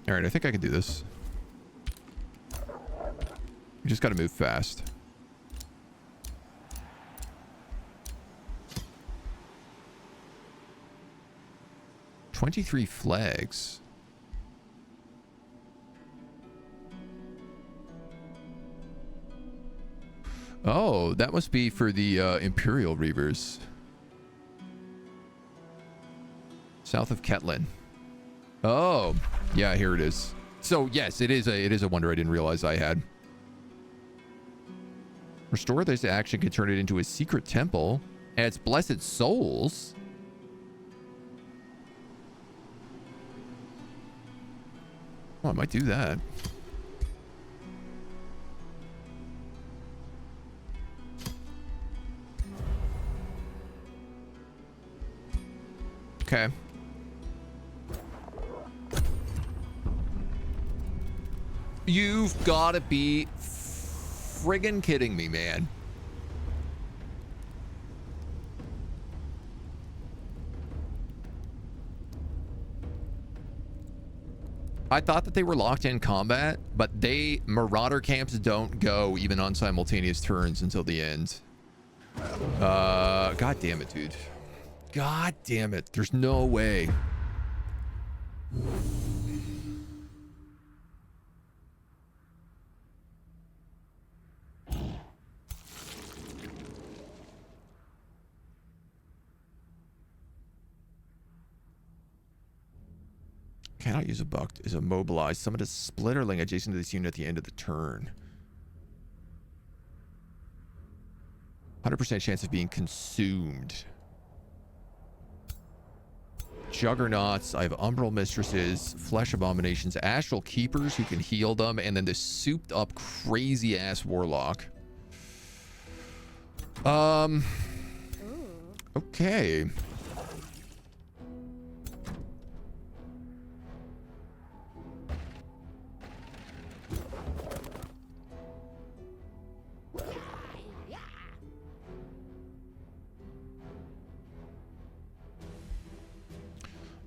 Alright, I think I can do this. We just gotta move fast. $23 flags. Oh, that must be for the Imperial Reavers. South of Ketlin. Oh, yeah, here it is. So yes, it is a wonder I didn't realize I had. Restore this action can turn it into a secret temple. Adds blessed souls. Oh, I might do that. Okay. You've got to be friggin' kidding me, man. I thought that they were locked in combat, but Marauder camps don't go even on simultaneous turns until the end. God damn it, dude. God damn it. There's no way. Cannot use a buck is immobilized. Summon a splitterling adjacent to this unit at the end of the turn. 100% chance of being consumed. Juggernauts. I have Umbral Mistresses, Flesh Abominations, Astral Keepers who can heal them, and then this souped up crazy ass Warlock. Okay.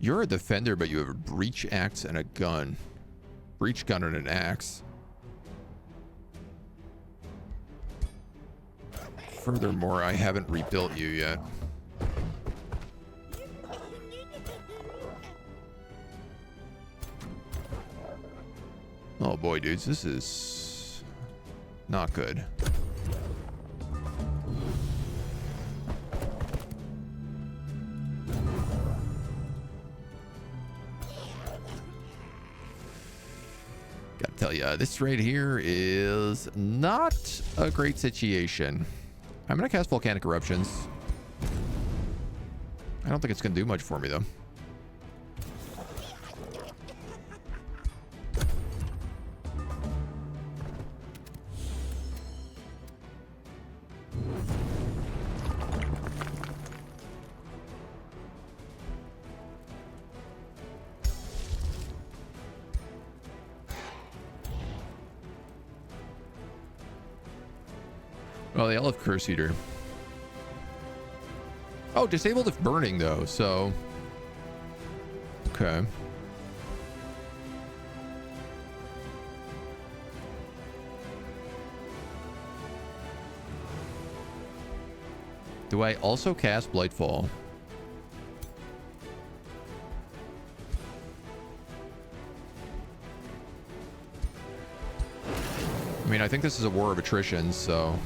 You're a defender, but you have a breach axe and a gun. Breach gun and an axe. Furthermore, I haven't rebuilt you yet. Oh boy, dudes, this is not good. Gotta tell ya, this right here is not a great situation. I'm gonna cast Volcanic Eruptions. I don't think it's gonna do much for me though. Oh, they all have Curse Eater. Oh, disabled if burning, though, so... Okay. Do I also cast Blightfall? I mean, I think this is a war of attrition, so...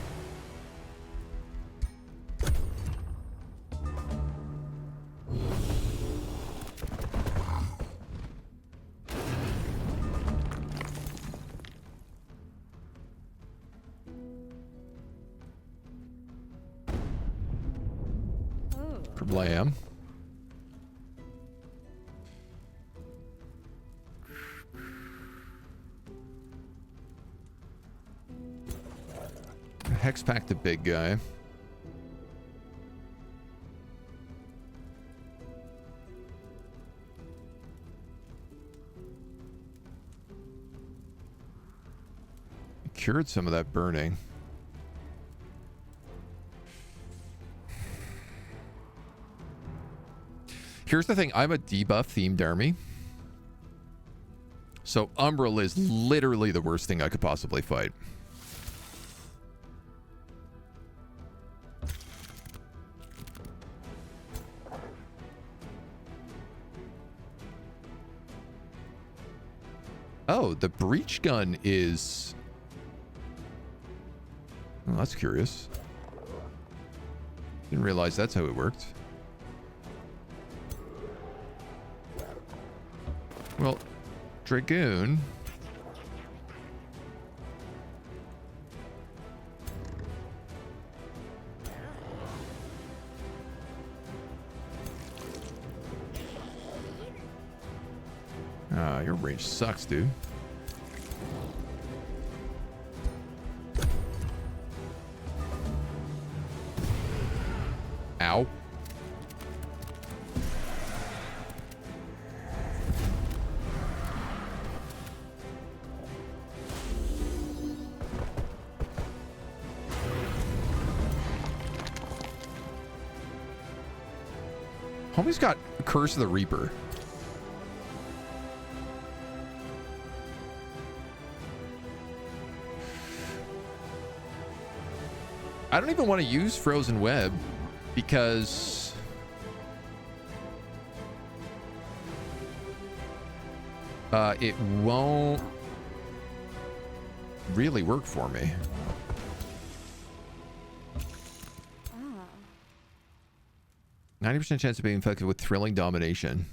Kablam. Hex pack the big guy. Cured some of that burning. Here's the thing, I'm a debuff themed army. So Umbral is literally the worst thing I could possibly fight. Oh, the breach gun is... Oh, that's curious. Didn't realize that's how it worked. Well, Dragoon. Ah, your range sucks, dude. Ow. Homie's got Curse of the Reaper. I don't even want to use Frozen Web because it won't really work for me. 90% chance of being infected with Thrilling Domination.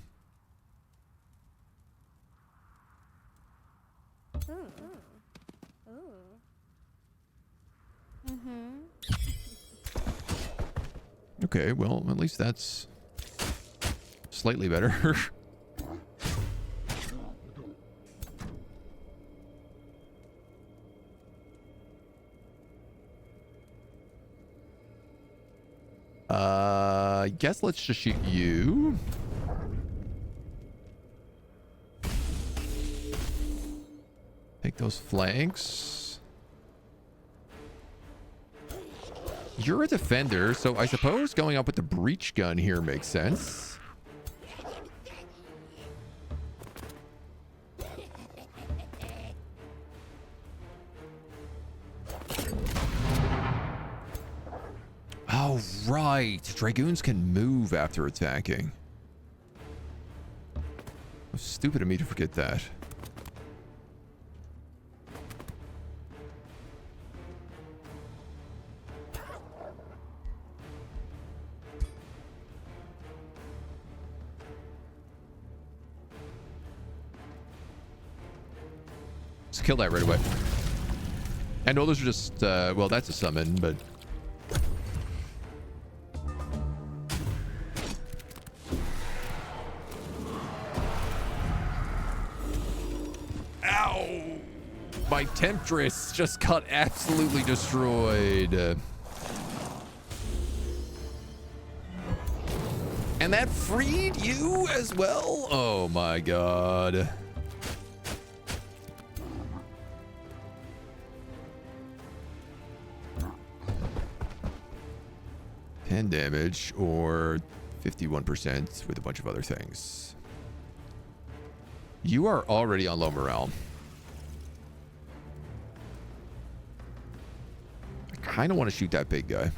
Okay, well, at least that's slightly better. I guess let's just shoot you. Take those flanks. You're a defender, so I suppose going up with the breach gun here makes sense. Oh, right. Dragoons can move after attacking. Oh, stupid of me to forget that. Let's kill that right away. I know those are just, well, that's a summon, but... Ow! My Temptress just got absolutely destroyed. And that freed you as well? Oh my god. 10 damage or 51% with a bunch of other things. You are already on low morale. I kind of want to shoot that big guy.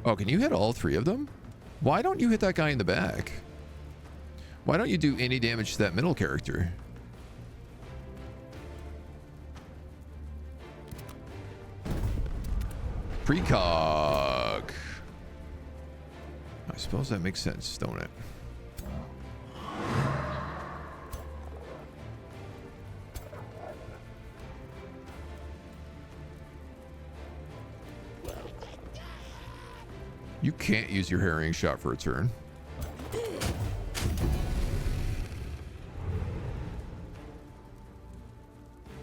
Oh, can you hit all three of them? Why don't you hit that guy in the back? Why don't you do any damage to that middle character? Precog. I suppose that makes sense, don't it? You can't use your harrying shot for a turn.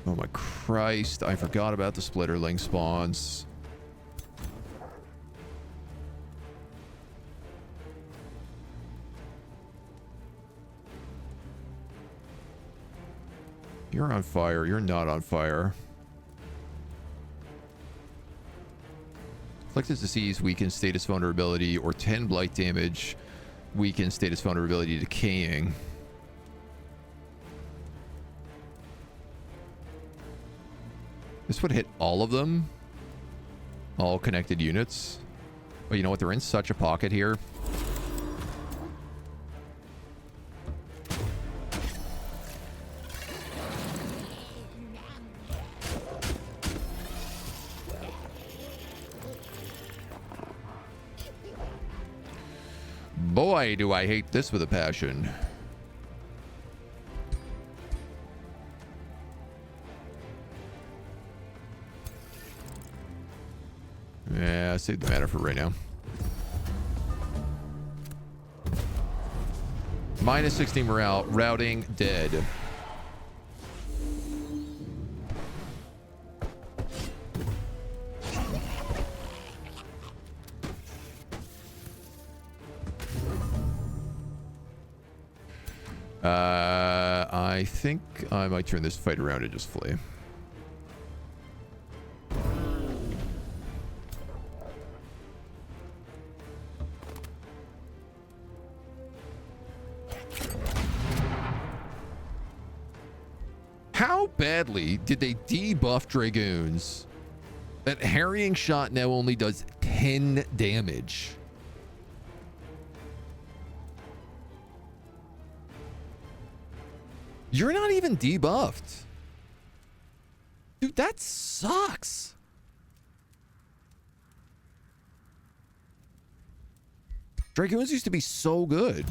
Oh my Christ, I forgot about the splitterling spawns. You're on fire. You're not on fire. Afflicted disease weakens status vulnerability, or 10 blight damage weakens status vulnerability decaying. This would hit all of them. All connected units. But you know what? They're in such a pocket here. Boy, do I hate this with a passion. Yeah, save the mana for right now. Minus 16 morale. Routing dead. I think I might turn this fight around and just flee. How badly did they debuff Dragoons that Harrying Shot now only does 10 damage? You're not even debuffed. Dude, that sucks. Dragoons used to be so good.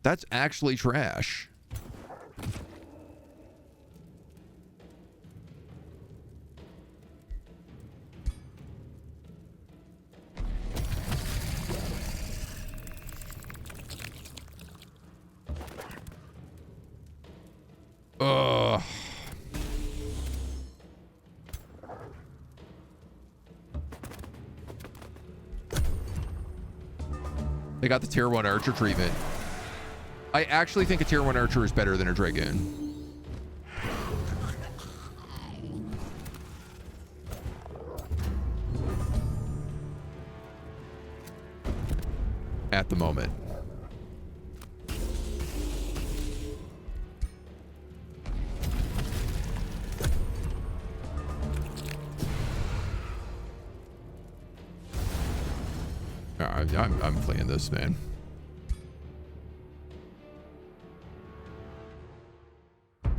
That's actually trash. Ugh. They got the tier 1 archer treatment. I actually think a tier 1 archer is better than a Dragoon. At the moment. I'm playing this, man.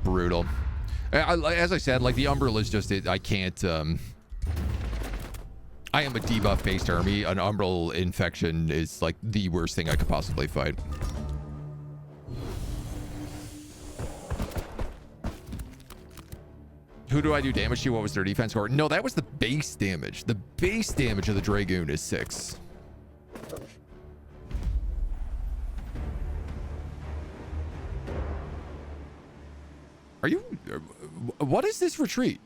Brutal. As I said, like, the Umbral is just it. I can't. I am a debuff based army. An Umbral infection is like the worst thing I could possibly fight. Who do I do damage to? What was their defense score? No, that was the base damage. The base damage of the Dragoon is 6. Are you... What is this retreat?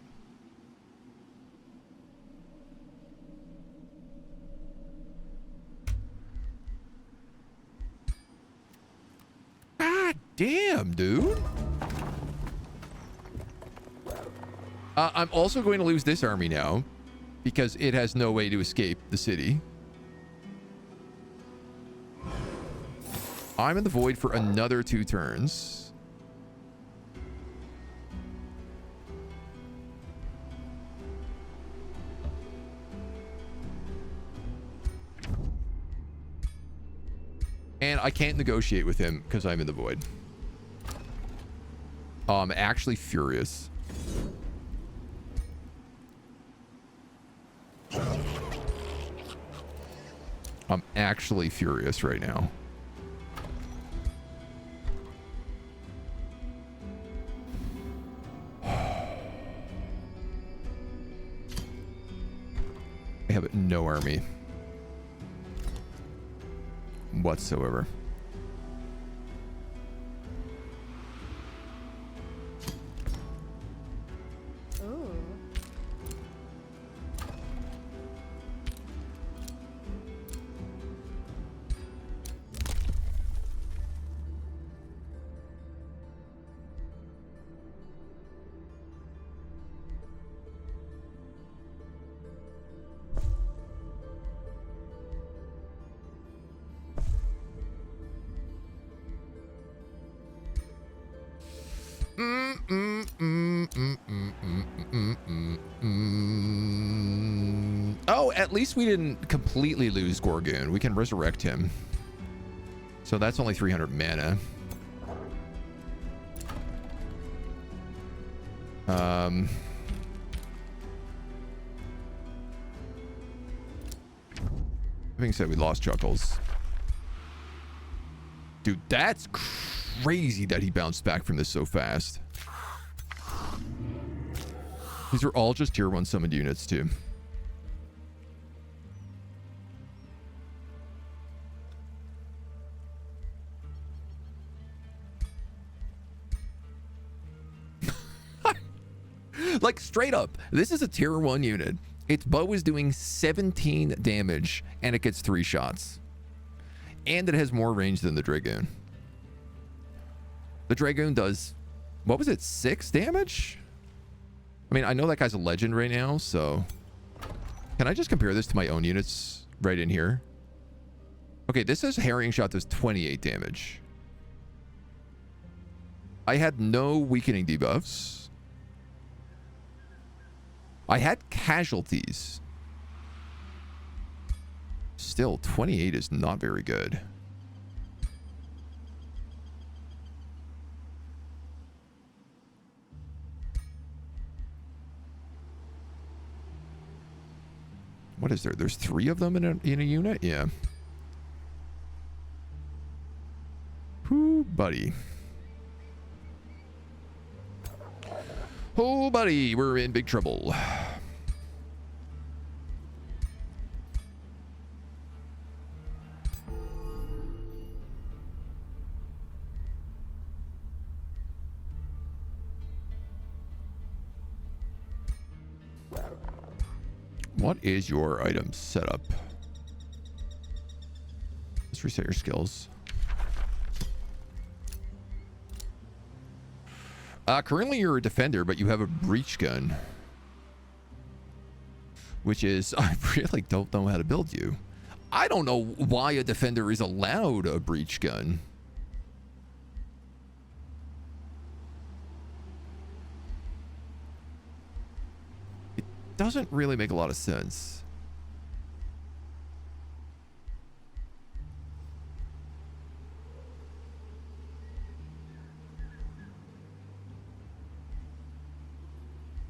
God damn, dude. I'm also going to lose this army now because it has no way to escape the city. I'm in the void for another 2 turns. And I can't negotiate with him because I'm in the void. Oh, I'm actually furious. I'm actually furious right now. I have no army whatsoever. Oh, at least we didn't completely lose Gorgoon. We can resurrect him. So that's only 300 mana. Having said we lost Chuckles. Dude, that's crazy that he bounced back from this so fast. These are all just tier 1 summoned units too. Like, straight up, this is a tier 1 unit. Its bow is doing 17 damage and it gets 3 shots. And it has more range than the Dragoon. The Dragoon does, what was it, 6 damage? I mean, I know that guy's a legend right now, so... Can I just compare this to my own units right in here? Okay, this says Harrying Shot does 28 damage. I had no weakening debuffs. I had casualties. Still, 28 is not very good. What is there? There's 3 of them in a unit? Yeah. Whoo, buddy. Oh, buddy, we're in big trouble. What is your item setup? Let's reset your skills. Currently you're a defender, but you have a breach gun. Which is, I really don't know how to build you. I don't know why a defender is allowed a breach gun. It doesn't really make a lot of sense.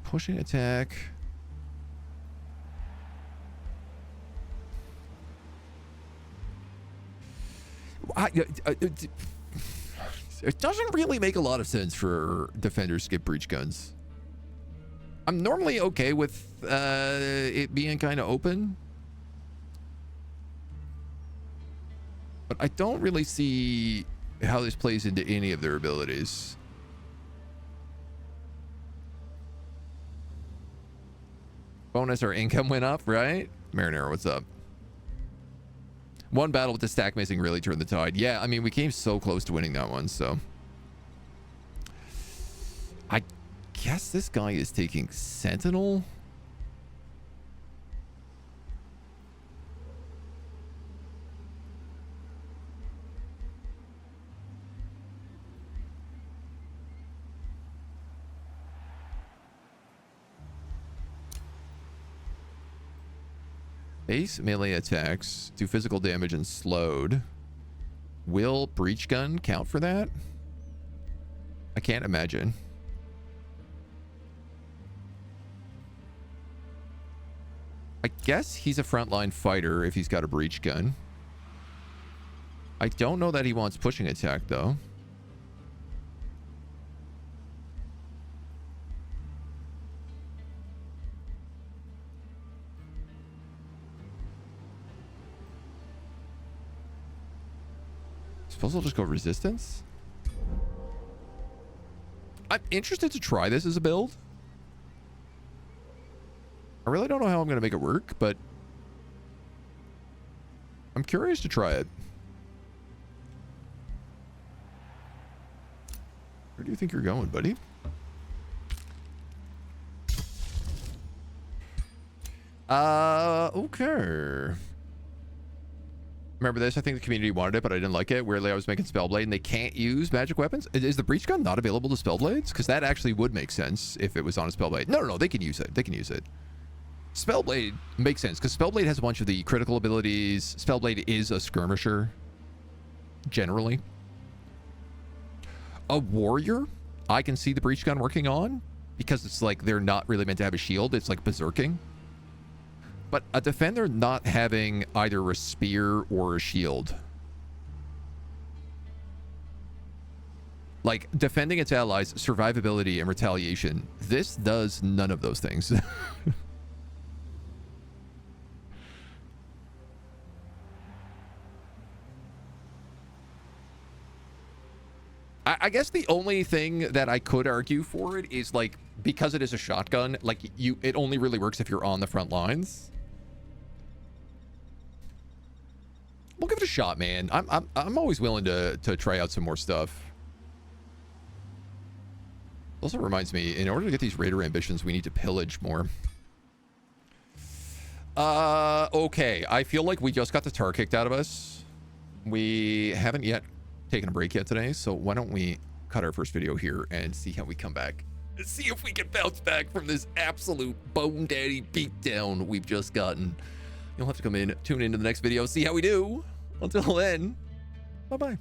Pushing attack. It doesn't really make a lot of sense for defenders to get breach guns. I'm normally okay with it being kind of open, but I don't really see how this plays into any of their abilities. Bonus, our income went up, right? Marinero, what's up? One battle with the stack missing really turned the tide. Yeah, I mean, we came so close to winning that one, so. I guess this guy is taking Sentinel. Base melee attacks do physical damage and slowed. Will breach gun count for that? I can't imagine. I guess he's a frontline fighter if he's got a breach gun. I don't know that he wants pushing attack though. Suppose I'll just go resistance. I'm interested to try this as a build. I really don't know how I'm going to make it work, but I'm curious to try it. Where do you think you're going, buddy? Okay. Remember this? I think the community wanted it, but I didn't like it. Weirdly, I was making Spellblade, and they can't use magic weapons. Is the breach gun not available to Spellblades? Because that actually would make sense if it was on a Spellblade. No, they can use it. They can use it. Spellblade makes sense, because Spellblade has a bunch of the critical abilities. Spellblade is a skirmisher, generally. A warrior, I can see the breach gun working on, because it's like they're not really meant to have a shield. It's like berserking. But a defender not having either a spear or a shield. Like, defending its allies, survivability, and retaliation. This does none of those things. I guess the only thing that I could argue for it is, like, because it is a shotgun, like, it only really works if you're on the front lines. We'll give it a shot, man. I'm always willing to try out some more stuff. Also reminds me, in order to get these raider ambitions, we need to pillage more. Okay. I feel like we just got the tar kicked out of us. We haven't yet taken a break yet today, so why don't we cut our first video here and see how we come back. See if we can bounce back from this absolute bone daddy beatdown we've just gotten. You'll have to tune into the next video, see how we do. Until then, bye-bye.